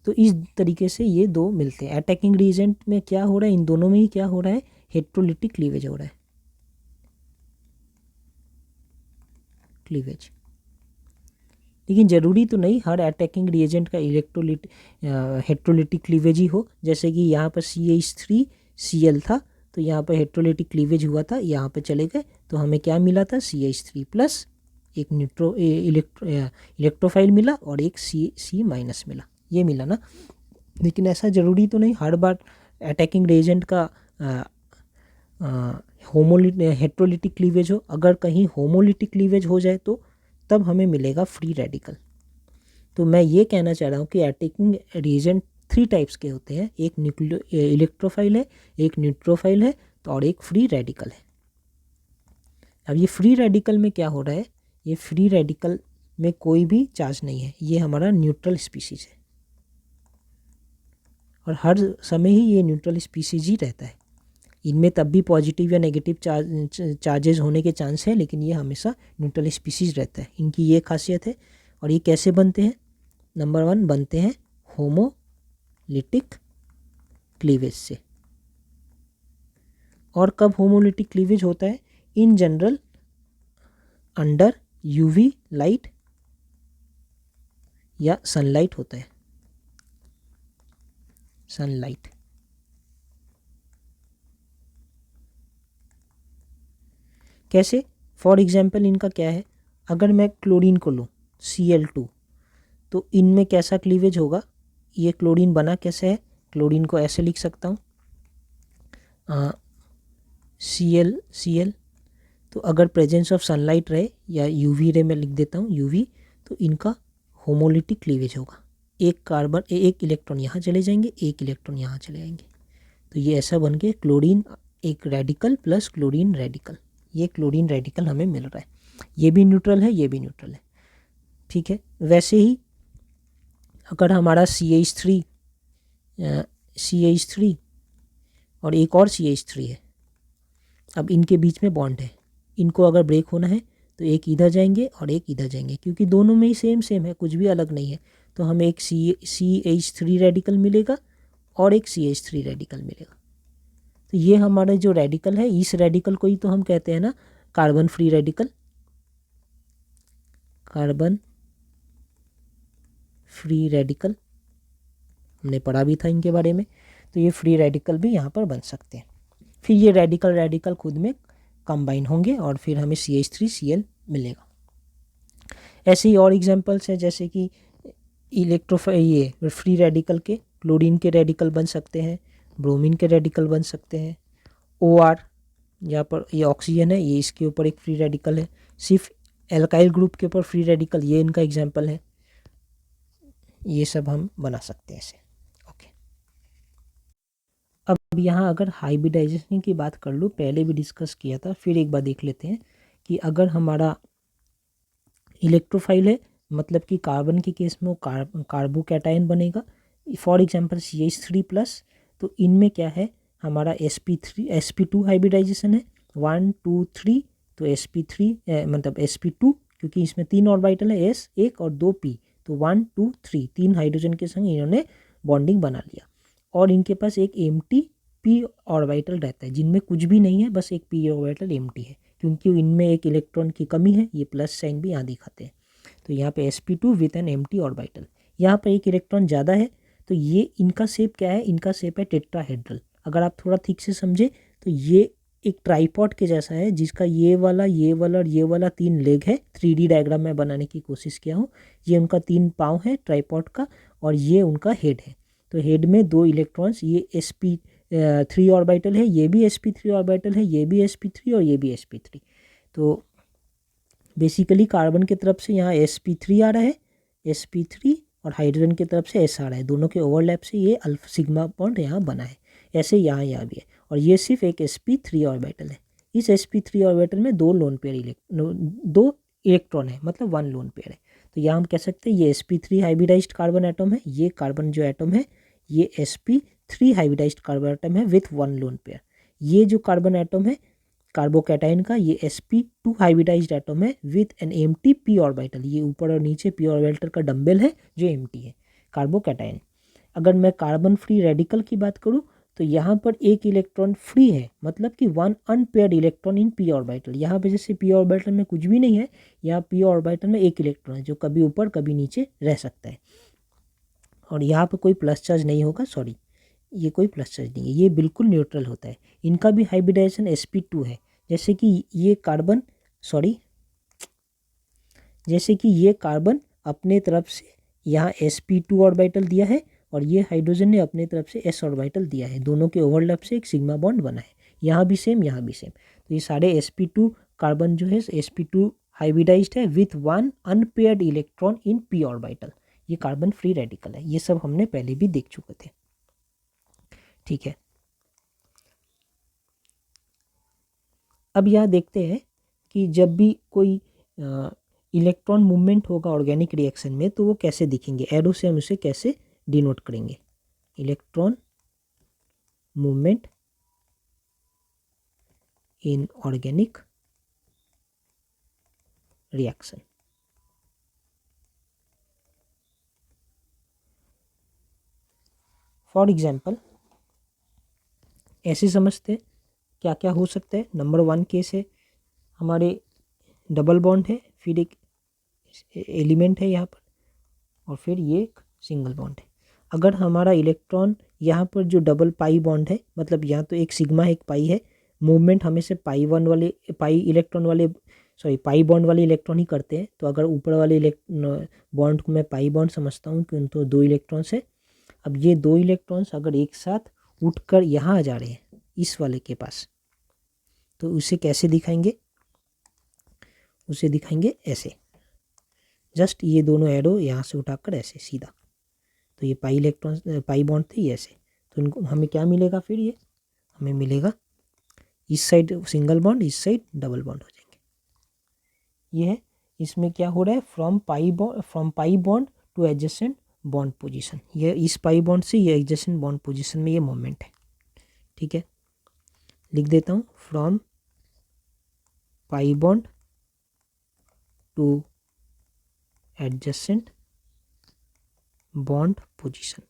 तो इस तरीके से ये दो मिलते हैं। अटैकिंग रिएजेंट में क्या हो रहा है, इन दोनों में ही क्या हो रहा है, हेट्रोलिटिक क्लीवेज हो रहा है, क्लीवेज। लेकिन ज़रूरी तो नहीं हर अटैकिंग रिएजेंट का हेट्रोलिटिक क्लीवेज ही हो। जैसे कि यहाँ पर CH3Cl था, तो यहाँ पर हेट्रोलिटिक क्लीवेज हुआ था, यहाँ पर चले गए तो हमें क्या मिला था, CH3 प्लस, एक इलेक्ट्रोफाइल मिला और एक C माइनस मिला, ये मिला ना। लेकिन ऐसा ज़रूरी तो नहीं हर बार अटैकिंग रिएजेंट का हेट्रोलिटिक क्लीवेज हो। अगर कहीं होमोलिटिक क्लीवेज हो जाए तो तब हमें मिलेगा फ्री रेडिकल। तो मैं ये कहना चाह रहा हूँ कि अटैकिंग रिएजेंट 3 टाइप्स के होते हैं, एक इलेक्ट्रोफाइल है, एक न्यूट्रोफाइल है, तो और एक फ्री रेडिकल है। अब ये फ्री रेडिकल में क्या हो रहा है, ये फ्री रेडिकल में कोई भी चार्ज नहीं है, ये हमारा न्यूट्रल स्पीसीज है और हर समय ही ये न्यूट्रल स्पीसीज ही रहता है। इनमें तब भी पॉजिटिव या नेगेटिव चार्जेस होने के चांस है, लेकिन ये हमेशा न्यूट्रल स्पीसीज रहता है। इनकी ये खासियत है। और ये कैसे बनते हैं, नंबर 1 बनते हैं होमोलिटिक क्लीवेज से। और कब होमोलिटिक क्लीवेज होता है, in general under UV light या सनलाइट होता है, सनलाइट। कैसे, फॉर एग्जाम्पल इनका क्या है, अगर मैं क्लोरीन को लूँ Cl2, तो इनमें कैसा क्लीवेज होगा, ये क्लोरीन बना कैसे है, क्लोरीन को ऐसे लिख सकता हूँ Cl, तो अगर प्रेजेंस ऑफ सनलाइट रहे या यूवी रे में लिख देता हूँ यूवी, तो इनका होमोलिटिक क्लीवेज होगा। एक कार्बन एक इलेक्ट्रॉन यहाँ चले जाएंगे, एक इलेक्ट्रॉन यहाँ चले जाएंगे, तो ये ऐसा बन के क्लोरीन एक रेडिकल प्लस क्लोरीन रेडिकल, ये क्लोरीन रेडिकल हमें मिल रहा है। ये भी न्यूट्रल है, ये भी न्यूट्रल है, ठीक है। वैसे ही अगर हमारा CH3 और एक और CH3 है, अब इनके बीच में बॉन्ड है, इनको अगर ब्रेक होना है तो एक इधर जाएंगे और एक इधर जाएंगे, क्योंकि दोनों में ही सेम है, कुछ भी अलग नहीं है। तो हमें एक CH3 रेडिकल मिलेगा और एक CH3 रेडिकल मिलेगा। तो ये हमारा जो रेडिकल है, इस रेडिकल को ही तो हम कहते हैं ना carbon free radical, carbon free radical, हमने पढ़ा भी था इनके बारे में। तो ये फ्री रेडिकल भी यहाँ पर बन सकते हैं। फिर ये रेडिकल खुद में कंबाइन होंगे और फिर हमें CH3Cl मिलेगा। ऐसे ही और एग्जांपल्स हैं, जैसे कि ये फ्री रेडिकल के क्लोरीन के रेडिकल बन सकते हैं, ब्रोमीन के रेडिकल बन सकते हैं, OR यहाँ पर ये ऑक्सीजन है, ये इसके ऊपर एक फ्री रेडिकल है, सिर्फ एल्काइल ग्रुप के ऊपर फ्री रेडिकल, ये इनका एग्जांपल है। ये सब हम बना सकते हैं ऐसे, ओके। अब यहाँ अगर हाइब्रिडाइजेशन की बात कर लूँ, पहले भी डिस्कस किया था, फिर एक बार देख लेते हैं कि अगर हमारा इलेक्ट्रोफाइल है, मतलब कि कार्बन के केस में वो कार्बोकैटायन बनेगा, फॉर एग्जांपल CH3 प्लस, तो इनमें क्या है, हमारा sp2 हाइब्रिडाइजेशन है, 1 2 3, तो sp3 मतलब sp2, क्योंकि इसमें 3 ऑर्बिटल है, s 1 और 2 p, तो 1 2 3 3 हाइड्रोजन के संग इन्होंने बॉन्डिंग बना लिया। और इनके पास एक एम्प्टी p ऑर्बिटल रहता है, जिनमें कुछ भी नहीं है, बस एक p ऑर्बिटल एम्प्टी है, क्योंकि इनमें एक इलेक्ट्रॉन की कमी है, ये प्लस साइन भी यहाँ दिखाते हैं। तो यहाँ पे sp2 with an empty orbital, यहाँ पर एक इलेक्ट्रॉन ज़्यादा है, तो ये इनका शेप क्या है, इनका शेप है टेट्राहेड्रल। अगर आप थोड़ा ठीक से समझे तो ये एक ट्राइपॉड के जैसा है, जिसका ये वाला और ये वाला 3 लेग है। 3D डायग्राम में बनाने की कोशिश किया हूँ। ये उनका 3 पाँव है ट्राइपॉड का, और ये उनका हेड है। तो हेड में 2 इलेक्ट्रॉन्स, ये sp3 ऑर्बिटल है, ये भी sp3 ऑर्बिटल है, ये भी sp3 और ये भी sp3। तो बेसिकली कार्बन की तरफ से यहाँ sp3 आ रहा है, sp3, और हाइड्रोजन की तरफ से s आ रहा है, दोनों के ओवरलैप से ये अल्फा सिग्मा बॉन्ड यहाँ बना है। ऐसे यहाँ भी है, और ये सिर्फ एक sp3 ऑर्बिटल है। इस sp3 ऑर्बिटल में दो इलेक्ट्रॉन है, मतलब वन लोन पेयर है। तो यहाँ हम कह सकते हैं ये sp3 हाइब्रिडाइज्ड कार्बन एटम है, ये कार्बन जो एटम है ये sp3 हाइब्रिडाइज्ड कार्बन एटम है विथ वन लोन पेयर। ये जो कार्बन एटम है कार्बोकैटायन का, ये sp2 हाइब्रिडाइज्ड एटम है with an empty p orbital. ये ऊपर और नीचे p ऑर्बिटल का डंबल है जो एम्प्टी है, कार्बोकैटायन। अगर मैं कार्बन फ्री रेडिकल की बात करूँ तो यहाँ पर एक इलेक्ट्रॉन फ्री है, मतलब कि one unpaired electron in p orbital. यहाँ पे जैसे p ऑर्बिटल में कुछ भी नहीं है, यहाँ p ऑर्बिटल में एक इलेक्ट्रॉन है जो कभी ऊपर कभी नीचे रह सकता है। और यहाँ पे कोई प्लस चार्ज नहीं होगा, सॉरी ये कोई प्लस चार्ज नहीं है, ये बिल्कुल न्यूट्रल होता है। इनका भी हाइब्रिडाइजेशन sp2 है। जैसे कि ये कार्बन अपने तरफ से यहाँ sp2 ऑर्बिटल दिया है और ये हाइड्रोजन ने अपने तरफ से s ऑर्बिटल दिया है। दोनों के ओवरलैप से एक सिग्मा बॉन्ड बना है, यहाँ भी सेम यहाँ भी सेम। तो ये सारे sp2 कार्बन जो है sp2 हाइब्रिडाइज्ड है with one unpaired electron in p orbital. ये कार्बन फ्री रेडिकल है। ये सब हमने पहले भी देख चुके थे, ठीक है। अब यहाँ देखते हैं कि जब भी कोई इलेक्ट्रॉन मूवमेंट होगा ऑर्गेनिक रिएक्शन में तो वो कैसे दिखेंगे, एरो से हम उसे कैसे डिनोट करेंगे। Electron movement in organic reaction. For example ऐसे समझते हैं क्या क्या हो सकता है। नंबर 1 केस है, हमारे डबल बॉन्ड है, फिर एक एलिमेंट है यहाँ पर, और फिर ये एक सिंगल बॉन्ड है। अगर हमारा इलेक्ट्रॉन यहाँ पर जो डबल पाई बॉन्ड है, मतलब यहाँ तो एक सिग्मा है एक पाई है, मूवमेंट हमेशा पाई बॉन्ड वाले इलेक्ट्रॉन ही करते हैं। तो अगर ऊपर वाले बॉन्ड को मैं पाई बॉन्ड समझता हूँ क्यों, तो दो इलेक्ट्रॉन्स है। अब ये दो इलेक्ट्रॉन्स अगर एक साथ उठकर यहाँ आ जा रहे हैं इस वाले के पास, तो उसे कैसे दिखाएंगे, उसे दिखाएंगे ऐसे, जस्ट ये दोनों एरो यहाँ से उठाकर ऐसे सीधा। तो ये पाई बॉन्ड थे ये ऐसे। तो इनको हमें क्या मिलेगा, फिर ये हमें मिलेगा इस साइड सिंगल बॉन्ड, इस साइड डबल बॉन्ड हो जाएंगे। ये है, इसमें क्या हो रहा है, from pi bond two adjacent bond position. ये इस पाई बॉन्ड से ये एडजेसेंट बॉन्ड पोजीशन में ये मोमेंट है, ठीक है। लिख देता हूँ, from pi bond two adjacent bond position,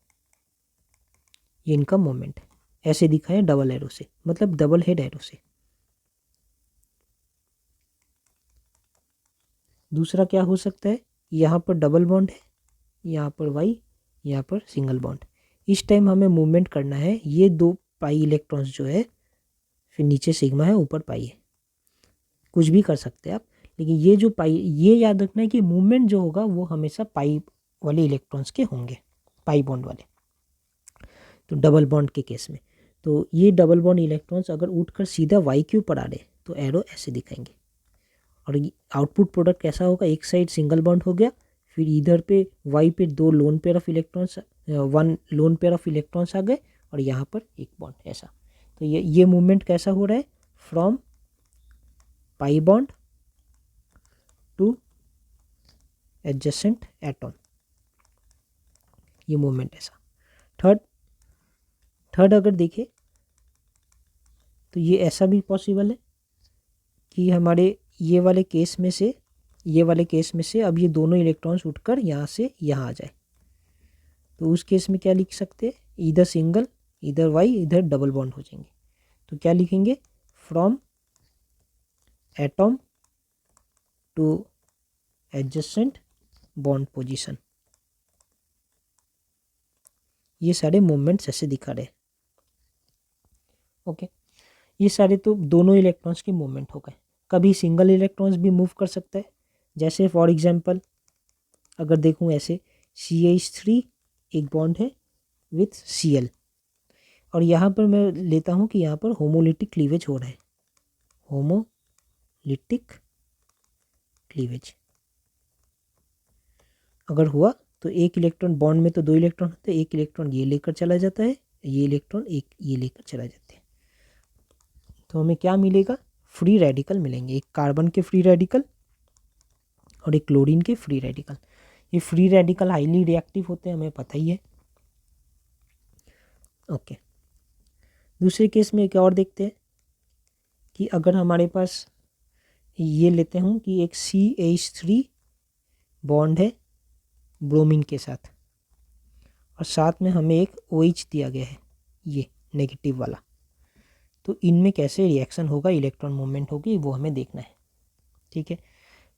ये इनका मोमेंट है। ऐसे दिखा है डबल एरो से, मतलब डबल हेड एरो से। दूसरा क्या हो सकता है, यहाँ पर डबल बॉन्ड है, यहाँ पर वाई, यहाँ पर सिंगल बॉन्ड। इस टाइम हमें मूवमेंट करना है, ये दो पाई इलेक्ट्रॉन्स जो है, फिर नीचे सिग्मा है ऊपर पाई है, कुछ भी कर सकते हैं आप। लेकिन ये जो पाई, ये याद रखना है कि मूवमेंट जो होगा वो हमेशा पाई वाले इलेक्ट्रॉन्स के होंगे, पाई बॉन्ड वाले। तो डबल बॉन्ड के केस में तो ये डबल बॉन्ड इलेक्ट्रॉन्स अगर उठकर सीधा वाई के ऊपर आ रहे तो एरो ऐसे दिखाएंगे। और आउटपुट प्रोडक्ट कैसा होगा, एक साइड सिंगल बॉन्ड हो गया, फिर इधर पे वाई पे दो lone pair of electrons, one lone pair of electrons आ गए, और यहाँ पर एक बॉन्ड ऐसा। तो ये मूवमेंट कैसा हो रहा है, from pi bond two adjacent atom, ये मूवमेंट ऐसा। थर्ड अगर देखें तो ये ऐसा भी पॉसिबल है कि हमारे ये वाले केस में से अब ये दोनों इलेक्ट्रॉन्स उठकर यहाँ से यहाँ आ जाए। तो उस केस में क्या लिख सकते हैं, इधर सिंगल, इधर वाई, इधर डबल बॉन्ड हो जाएंगे। तो क्या लिखेंगे, from atom two adjacent bond position. ये सारे मूवमेंट्स ऐसे दिखा रहे हैं, ओके। ये सारे तो दोनों इलेक्ट्रॉन्स के मूवमेंट हो गए। कभी सिंगल इलेक्ट्रॉन्स भी मूव कर सकता है, जैसे फॉर एग्जांपल अगर देखूं ऐसे CH3 एक बॉन्ड है विथ Cl, और यहाँ पर मैं लेता हूँ कि यहाँ पर होमोलिटिक क्लीवेज हो रहा है, होमोलिटिक क्लीवेज अगर हुआ तो एक इलेक्ट्रॉन, बॉन्ड में तो दो इलेक्ट्रॉन होते हैं, एक इलेक्ट्रॉन ये लेकर चला जाता है, ये इलेक्ट्रॉन एक ये लेकर चला जाते हैं। तो हमें क्या मिलेगा, फ्री रेडिकल मिलेंगे, एक कार्बन के फ्री रेडिकल और एक क्लोरीन के फ्री रेडिकल। ये फ्री रेडिकल हाईली रिएक्टिव होते हैं, हमें पता ही है। ओके, दूसरे केस में एक और देखते हैं कि अगर हमारे पास ये लेते हूँ कि एक CH3 बॉन्ड है ब्रोमीन के साथ और साथ में हमें एक OH दिया गया है, ये नेगेटिव वाला, तो इनमें कैसे रिएक्शन होगा, इलेक्ट्रॉन मूवमेंट होगी, वो हमें देखना है। ठीक है,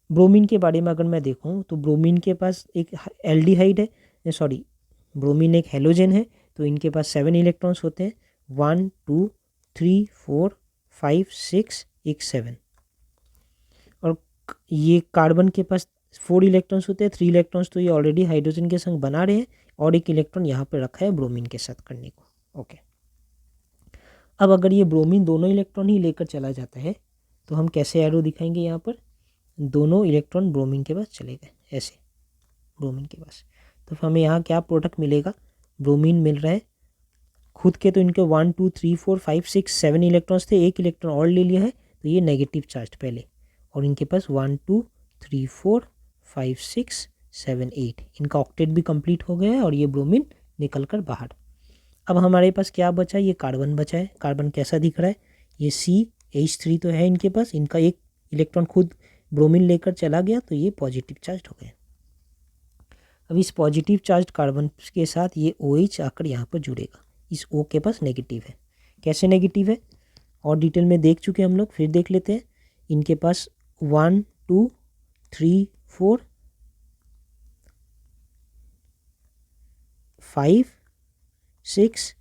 ब्रोमीन के बारे में अगर मैं देखूं तो ब्रोमीन के पास एक एल्डिहाइड है, सॉरी ब्रोमीन एक हेलोजन है, तो इनके पास 7 इलेक्ट्रॉन्स होते हैं, 1 2 3 4 5 6 एक 7। और ये कार्बन के पास 4 इलेक्ट्रॉन्स होते हैं, 3 इलेक्ट्रॉन्स तो ये ऑलरेडी हाइड्रोजन के संग बना रहे हैं और एक इलेक्ट्रॉन यहाँ पर रखा है ब्रोमीन के साथ करने को। ओके, अब अगर ये ब्रोमीन दोनों इलेक्ट्रॉन ही लेकर चला जाता है तो हम कैसे एरो दिखाएंगे, यहाँ पर दोनों इलेक्ट्रॉन ब्रोमीन के पास चले गए, ऐसे ब्रोमीन के पास, तो हमें यहाँ क्या प्रोडक्ट मिलेगा, ब्रोमीन मिल रहा है खुद के, तो इनके 1 2 3 4 5 6 7 इलेक्ट्रॉन्स थे, एक इलेक्ट्रॉन और ले लिया है तो ये नेगेटिव चार्ज पहले, और इनके पास 1 2 3 4 5 6 7 8, इनका ऑक्टेट भी कंप्लीट हो गया है और ये ब्रोमीन निकल कर बाहर। अब हमारे पास क्या बचा, ये कार्बन बचा है। कार्बन कैसा दिख रहा है, ये CH3 तो है इनके पास, इनका एक इलेक्ट्रॉन खुद ब्रोमीन लेकर चला गया तो ये पॉजिटिव चार्ज हो गया। अब इस पॉजिटिव चार्ज कार्बन के साथ ये OH आकर यहाँ पर जुड़ेगा, इस O के पास नेगेटिव है। कैसे नेगेटिव है और डिटेल में देख चुके हम लोग, फिर देख लेते हैं। इनके पास 1 2 3 4 5 6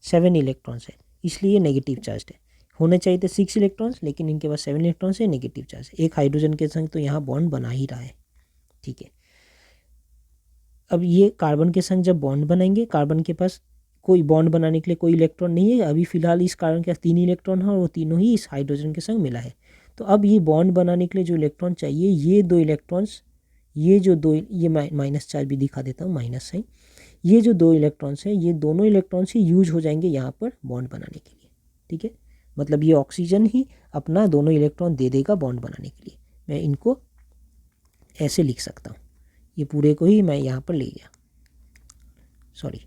7 इलेक्ट्रॉन्स है, इसलिए नेगेटिव चार्ज है। होने चाहिए थे 6 इलेक्ट्रॉन्स, लेकिन इनके पास 7 इलेक्ट्रॉन्स है, नेगेटिव चार्ज है। एक हाइड्रोजन के संग तो यहाँ बॉन्ड बना ही रहा है। ठीक है, अब ये कार्बन के संग जब बॉन्ड बनाएंगे, कार्बन के पास कोई बॉन्ड बनाने के लिए कोई इलेक्ट्रॉन नहीं है, अभी फिलहाल इस कार्बन के पास 3 इलेक्ट्रॉन है और वो तीनों ही इस हाइड्रोजन के संग मिला है। तो अब ये बॉन्ड बनाने के लिए जो इलेक्ट्रॉन चाहिए, ये 2 इलेक्ट्रॉन्स, ये जो 2, ये माइनस चार्ज भी दिखा देता हूँ, माइनस साइन, ये जो 2 इलेक्ट्रॉन्स हैं, ये दोनों इलेक्ट्रॉन्स ही यूज हो जाएंगे यहाँ पर बॉन्ड बनाने के लिए। ठीक है, मतलब ये ऑक्सीजन ही अपना दोनों इलेक्ट्रॉन दे देगा बॉन्ड बनाने के लिए। मैं इनको ऐसे लिख सकता हूँ, ये पूरे को ही मैं यहाँ पर ले गया, सॉरी,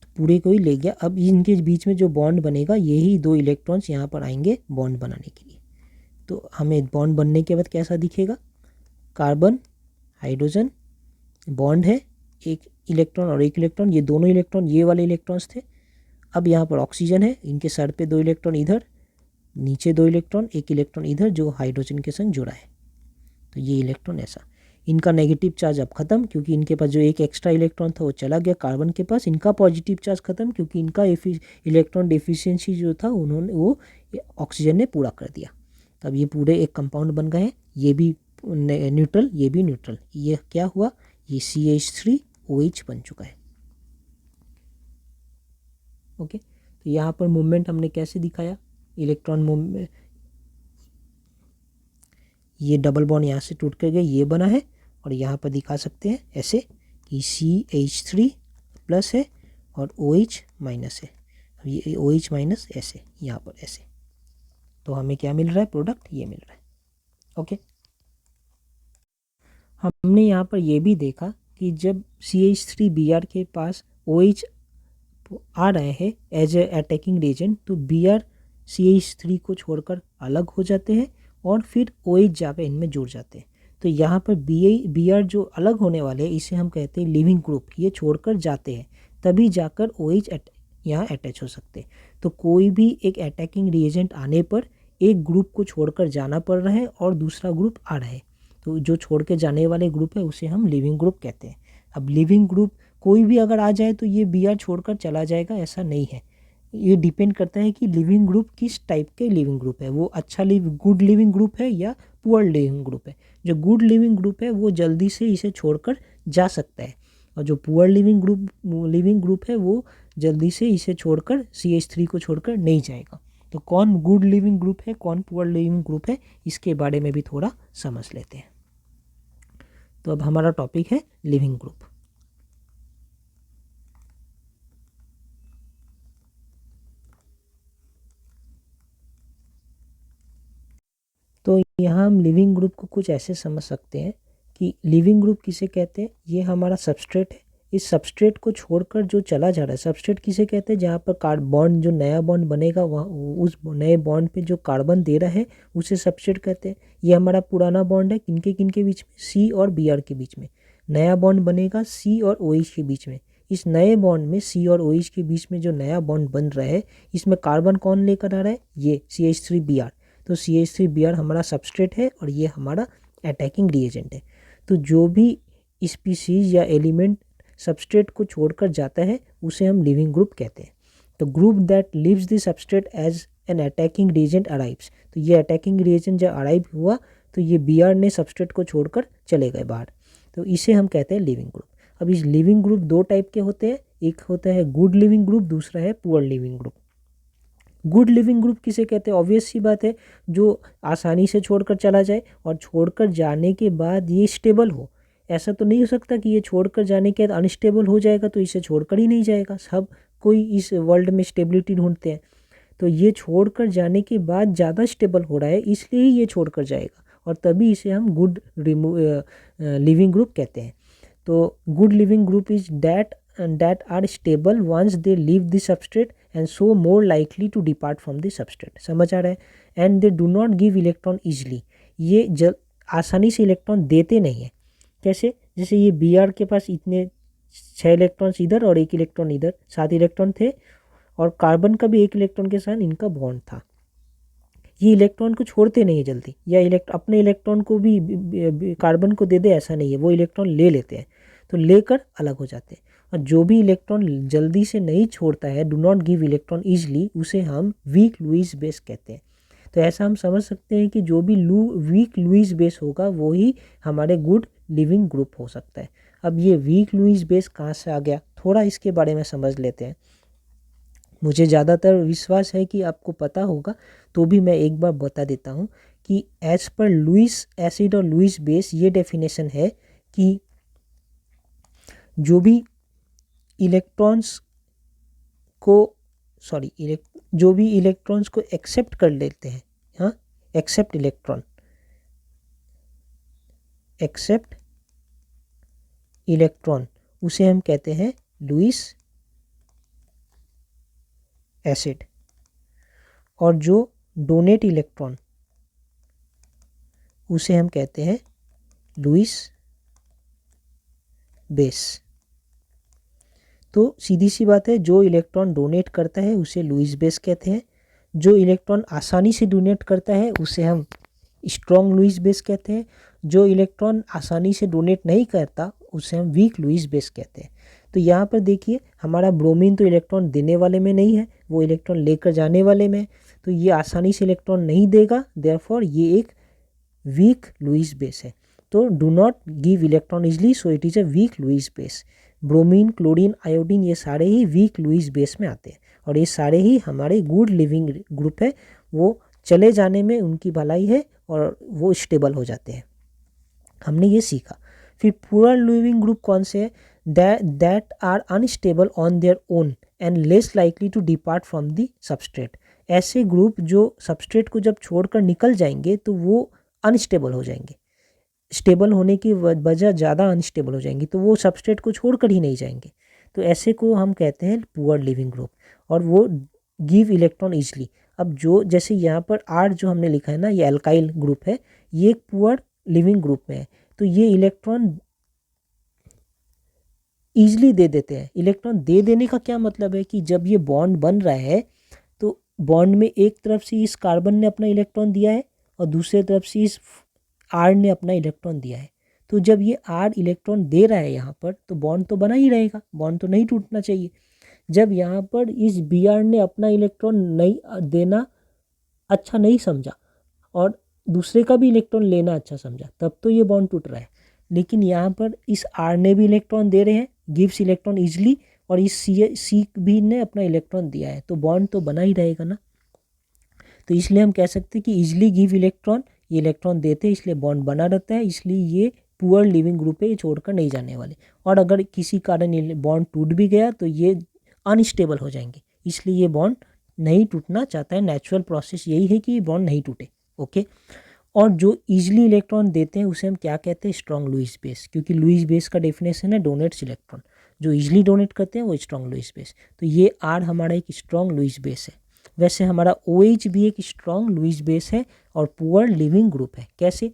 तो पूरे को ही ले गया। अब इनके बीच में जो बॉन्ड बनेगा, यही 2 इलेक्ट्रॉन्स यहाँ पर आएंगे बॉन्ड बनाने के लिए। तो हमें बॉन्ड बनने के बाद कैसा दिखेगा, कार्बन हाइड्रोजन बॉन्ड है, एक इलेक्ट्रॉन और एक इलेक्ट्रॉन, ये दोनों इलेक्ट्रॉन ये वाले इलेक्ट्रॉन्स थे। अब यहाँ पर ऑक्सीजन है, इनके सर पे 2 इलेक्ट्रॉन इधर, नीचे 2 इलेक्ट्रॉन, एक इलेक्ट्रॉन इधर जो हाइड्रोजन के संग जुड़ा है, तो ये इलेक्ट्रॉन ऐसा। इनका नेगेटिव चार्ज अब खत्म, क्योंकि इनके पास जो एक एक्स्ट्रा इलेक्ट्रॉन था वो चला गया कार्बन के पास। इनका पॉजिटिव चार्ज खत्म, क्योंकि इनका इलेक्ट्रॉन डिफिशियंसी जो था उन्होंने वो ऑक्सीजन ने पूरा कर दिया। तब ये पूरे एक कंपाउंड बन गए हैं, ये भी न्यूट्रल, ये भी न्यूट्रल। ये क्या हुआ, ये CH3OH बन चुका है। ओके, तो यहाँ पर मूवमेंट हमने कैसे दिखाया, इलेक्ट्रॉन मूवमेंट, ये डबल बॉन्ड यहाँ से टूट कर गए, ये बना है, और यहाँ पर दिखा सकते हैं ऐसे कि CH3 प्लस है और OH माइनस है। अब ये OH माइनस ऐसे, यहाँ पर ऐसे, तो हमें क्या मिल रहा है, प्रोडक्ट ये मिल रहा है। ओके, हमने यहाँ पर ये भी देखा कि जब CH3Br के पास OH आ रहे हैं एज ए अटैकिंग रिएजेंट, तो Br CH3 को छोड़कर अलग हो जाते हैं और फिर OH जाकर इनमें जुड़ जाते हैं। तो यहाँ पर Br जो अलग होने वाले हैं, इसे हम कहते हैं लिविंग ग्रुप, ये छोड़कर जाते हैं, तभी जाकर OH यहाँ अटैच हो सकते हैं। तो कोई भी एक अटैकिंग रिएजेंट आने पर एक ग्रुप को छोड़कर जाना पड़ रहा है और दूसरा ग्रुप आ रहा है, तो जो छोड़ के जाने वाले ग्रुप है उसे हम लिविंग ग्रुप कहते हैं। अब लिविंग ग्रुप कोई भी अगर आ जाए तो ये Br छोड़कर चला जाएगा, ऐसा नहीं है। ये डिपेंड करता है कि लिविंग ग्रुप किस टाइप के लिविंग ग्रुप है, वो अच्छा गुड लिविंग ग्रुप है या पुअर लिविंग ग्रुप है। जो गुड लिविंग ग्रुप है वो जल्दी से इसे छोड़कर जा सकता है, और जो पुअर लिविंग ग्रुप है वो जल्दी से इसे छोड़कर CH3 को छोड़कर नहीं जाएगा। तो कौन गुड लिविंग ग्रुप है, कौन पुअर लिविंग ग्रुप है, इसके बारे में भी थोड़ा समझ लेते हैं। तो अब हमारा टॉपिक है लिविंग ग्रुप। तो यहाँ हम लिविंग ग्रुप को कुछ ऐसे समझ सकते हैं कि लिविंग ग्रुप किसे कहते हैं, ये हमारा सबस्ट्रेट है। इस सबस्ट्रेट को छोड़कर जो चला जा रहा है, सबस्ट्रेट किसे कहते हैं, जहाँ पर बॉन्ड जो नया बॉन्ड बनेगा वहाँ उस नए बॉन्ड पे जो कार्बन दे रहा है उसे सबस्ट्रेट कहते हैं। ये हमारा पुराना बॉन्ड है, किनके बीच में, सी और बी आर के बीच में। नया बॉन्ड बनेगा सी और ओ एच के बीच में। इस नए बॉन्ड में सी और ओ एच के बीच में जो नया बॉन्ड बन रहा है, इसमें कार्बन कौन लेकर आ रहा है, ये CH3Br। तो CH3Br हमारा सबस्ट्रेट है और ये हमारा अटैकिंग रिएजेंट है। तो जो भी स्पीसीज या एलिमेंट सबस्ट्रेट को छोड़कर जाता है उसे हम लिविंग ग्रुप कहते हैं। तो group that leaves the substrate as an attacking reagent arrives. तो ये अटैकिंग रिएजेंट जब अराइव हुआ तो ये Br ने सबस्ट्रेट को छोड़कर चले गए बाहर, तो इसे हम कहते हैं लिविंग ग्रुप। अब इस लिविंग ग्रुप दो टाइप के होते हैं, एक होता है गुड लिविंग ग्रुप, दूसरा है poor leaving group. Good leaving group किसे कहते हैं, ऑब्वियस सी बात है, जो आसानी से छोड़कर चला जाए और छोड़कर जाने के बाद ये स्टेबल हो। ऐसा तो नहीं हो सकता कि ये छोड़कर जाने के बाद अनस्टेबल हो जाएगा तो इसे छोड़कर ही नहीं जाएगा। सब कोई इस वर्ल्ड में स्टेबिलिटी ढूंढते हैं, तो ये छोड़कर जाने के बाद ज़्यादा स्टेबल हो रहा है इसलिए ही ये छोड़कर जाएगा, और तभी इसे हम गुड लिविंग ग्रुप कहते हैं। तो good leaving group is that are stable once they leave the substrate and so more likely to depart from the substrate। समझ आ रहा है। and they do not give electron easily। ये आसानी से electron देते नहीं है। कैसे, जैसे ये Br के पास इतने 6 इलेक्ट्रॉन्स इधर और 1 इलेक्ट्रॉन इधर, 7 इलेक्ट्रॉन थे, और कार्बन का भी 1 इलेक्ट्रॉन के साथ इनका बॉन्ड था। ये इलेक्ट्रॉन को छोड़ते नहीं है जल्दी, या अपने इलेक्ट्रॉन को भी कार्बन को दे दे ऐसा नहीं है, वो इलेक्ट्रॉन ले लेते हैं, तो लेकर अलग हो जाते हैं। और जो भी इलेक्ट्रॉन जल्दी से नहीं छोड़ता है, do not give electron easily, उसे हम वीक लुईस बेस कहते हैं। तो ऐसा हम समझ सकते हैं कि जो भी वीक लुईस बेस होगा वो ही हमारे गुड लिविंग ग्रुप हो सकता है। अब ये वीक लुईस बेस कहाँ से आ गया, थोड़ा इसके बारे में समझ लेते हैं। मुझे ज़्यादातर विश्वास है कि आपको पता होगा, तो भी मैं एक बार बता देता हूँ कि एज पर लुईस एसिड और लुईस बेस ये डेफिनेशन है कि जो भी इलेक्ट्रॉन्स को एक्सेप्ट कर लेते हैं, हाँ, एक्सेप्ट इलेक्ट्रॉन, उसे हम कहते हैं लुईस एसिड। और जो डोनेट इलेक्ट्रॉन, उसे हम कहते हैं लुईस बेस। तो सीधी सी बात है, जो इलेक्ट्रॉन डोनेट करता है उसे लुईस बेस कहते हैं। जो इलेक्ट्रॉन आसानी से डोनेट करता है उसे हम स्ट्रॉन्ग लुईस बेस कहते हैं। जो इलेक्ट्रॉन आसानी से डोनेट नहीं करता उसे हम वीक लुईस बेस कहते हैं। तो यहाँ पर देखिए, हमारा ब्रोमीन तो इलेक्ट्रॉन देने वाले में नहीं है, वो इलेक्ट्रॉन लेकर जाने वाले में, तो ये आसानी से इलेक्ट्रॉन नहीं देगा, देयरफॉर ये एक वीक लुईस बेस है। तो do not give electron easily, so it is a weak Lewis base. Bromine, chlorine, iodine, ये सारे ही वीक लुईस बेस में आते हैं, और ये सारे ही हमारे गुड लिविंग ग्रुप है। वो चले जाने में उनकी भलाई है और वो स्टेबल हो जाते हैं। हमने ये सीखा। फिर पुअर लिविंग ग्रुप कौन से है, that are unstable on their own and less likely to depart from the substrate. ऐसे ग्रुप जो सबस्ट्रेट को जब छोड़कर निकल जाएंगे तो वो अनस्टेबल हो जाएंगे, स्टेबल होने की वजह ज़्यादा अनस्टेबल हो जाएंगी, तो वो सबस्ट्रेट को छोड़कर ही नहीं जाएंगे। तो ऐसे को हम कहते हैं पुअर लिविंग ग्रुप, और वो गिव इलेक्ट्रॉन ईजली। अब जो जैसे यहाँ पर आर जो हमने लिखा है ना, ये अल्काइल ग्रुप है, ये एक पुअर लिविंग ग्रुप में है, तो ये इलेक्ट्रॉन ईजली दे देते हैं। इलेक्ट्रॉन दे देने का क्या मतलब है कि जब ये बॉन्ड बन रहा है तो बॉन्ड में एक तरफ से इस कार्बन ने अपना इलेक्ट्रॉन दिया है और दूसरे तरफ से इस आर ने अपना इलेक्ट्रॉन दिया है। तो जब ये आर इलेक्ट्रॉन दे रहा है यहाँ पर, तो बॉन्ड तो बना ही रहेगा, बॉन्ड तो नहीं टूटना चाहिए। जब यहाँ पर इस Br ने अपना इलेक्ट्रॉन नहीं देना अच्छा नहीं समझा और दूसरे का भी इलेक्ट्रॉन लेना अच्छा समझा, तब तो ये बॉन्ड टूट रहा है। लेकिन यहाँ पर इस आर ने भी इलेक्ट्रॉन दे रहे हैं, गिव्स इलेक्ट्रॉन ईजली, और इस सी भी ने अपना इलेक्ट्रॉन दिया है, तो बॉन्ड तो बना ही रहेगा ना। तो इसलिए हम कह सकते हैं कि ईजली गिव इलेक्ट्रॉन, ये इलेक्ट्रॉन देते हैं इसलिए बॉन्ड बना रहता है, इसलिए ये पुअर लिविंग ग्रुप है, ये छोड़कर नहीं जाने वाले। और अगर किसी कारण ये बॉन्ड टूट भी गया तो ये अनस्टेबल हो जाएंगे, इसलिए ये बॉन्ड नहीं टूटना चाहता है। नेचुरल प्रोसेस यही है कि ये बॉन्ड नहीं टूटे। ओके। और जो ईजिली इलेक्ट्रॉन देते हैं उसे हम क्या कहते हैं, स्ट्रॉन्ग लुईस बेस, क्योंकि लुईस बेस का डेफिनेशन है डोनेट्स इलेक्ट्रॉन, जो ईजिली डोनेट करते हैं वो स्ट्रॉन्ग लुईस बेस। तो ये आर हमारा एक स्ट्रॉन्ग लुईस बेस है। वैसे हमारा OH भी एक स्ट्रॉन्ग लुईस बेस है और पुअर लिविंग ग्रुप है। कैसे?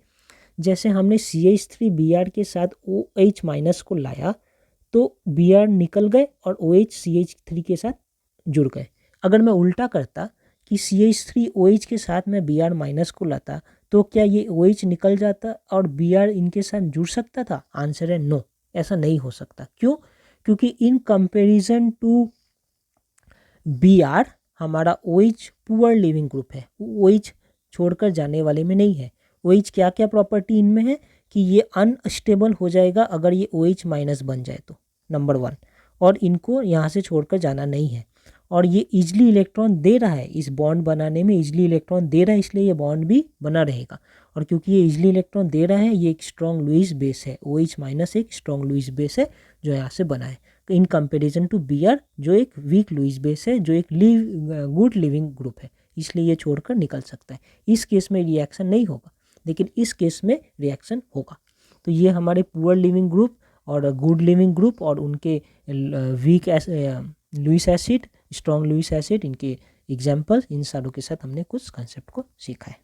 जैसे हमने CH3Br के साथ OH माइनस को लाया तो Br निकल गए और OH CH3 के साथ जुड़ गए। अगर मैं उल्टा करता कि CH3OH के साथ मैं Br माइनस को लाता तो क्या ये OH निकल जाता और Br इनके साथ जुड़ सकता था? आंसर है नो, ऐसा नहीं हो सकता। क्यों? क्योंकि इन कंपैरिजन टू Br हमारा OH पुअर लिविंग ग्रुप है, OH छोड़कर जाने वाले में नहीं है। OH क्या क्या प्रॉपर्टी इनमें है कि ये अनस्टेबल हो जाएगा अगर ये OH माइनस बन जाए तो, नंबर 1, और इनको यहाँ से छोड़कर जाना नहीं है। और ये इजली इलेक्ट्रॉन दे रहा है, इस बॉन्ड बनाने में इजली इलेक्ट्रॉन दे रहा है, इसलिए ये बॉन्ड भी बना रहेगा। और क्योंकि ये इजली इलेक्ट्रॉन दे रहा है, ये एक स्ट्रॉन्ग लुईस बेस है, OH माइनस एक स्ट्रॉन्ग लुईस बेस है जो यहाँ से बना है इन कंपेरिजन टू Br जो एक वीक लुईस बेस है, जो एक गुड लिविंग ग्रुप है, इसलिए ये छोड़कर निकल सकता है। इस केस में रिएक्शन नहीं होगा, लेकिन इस केस में रिएक्शन होगा। तो ये हमारे पुअर लिविंग ग्रुप और गुड लिविंग ग्रुप और उनके weak Lewis acid, strong Lewis acid, इनके एग्जाम्पल, इन सारों के साथ हमने कुछ कंसेप्ट को सीखा है।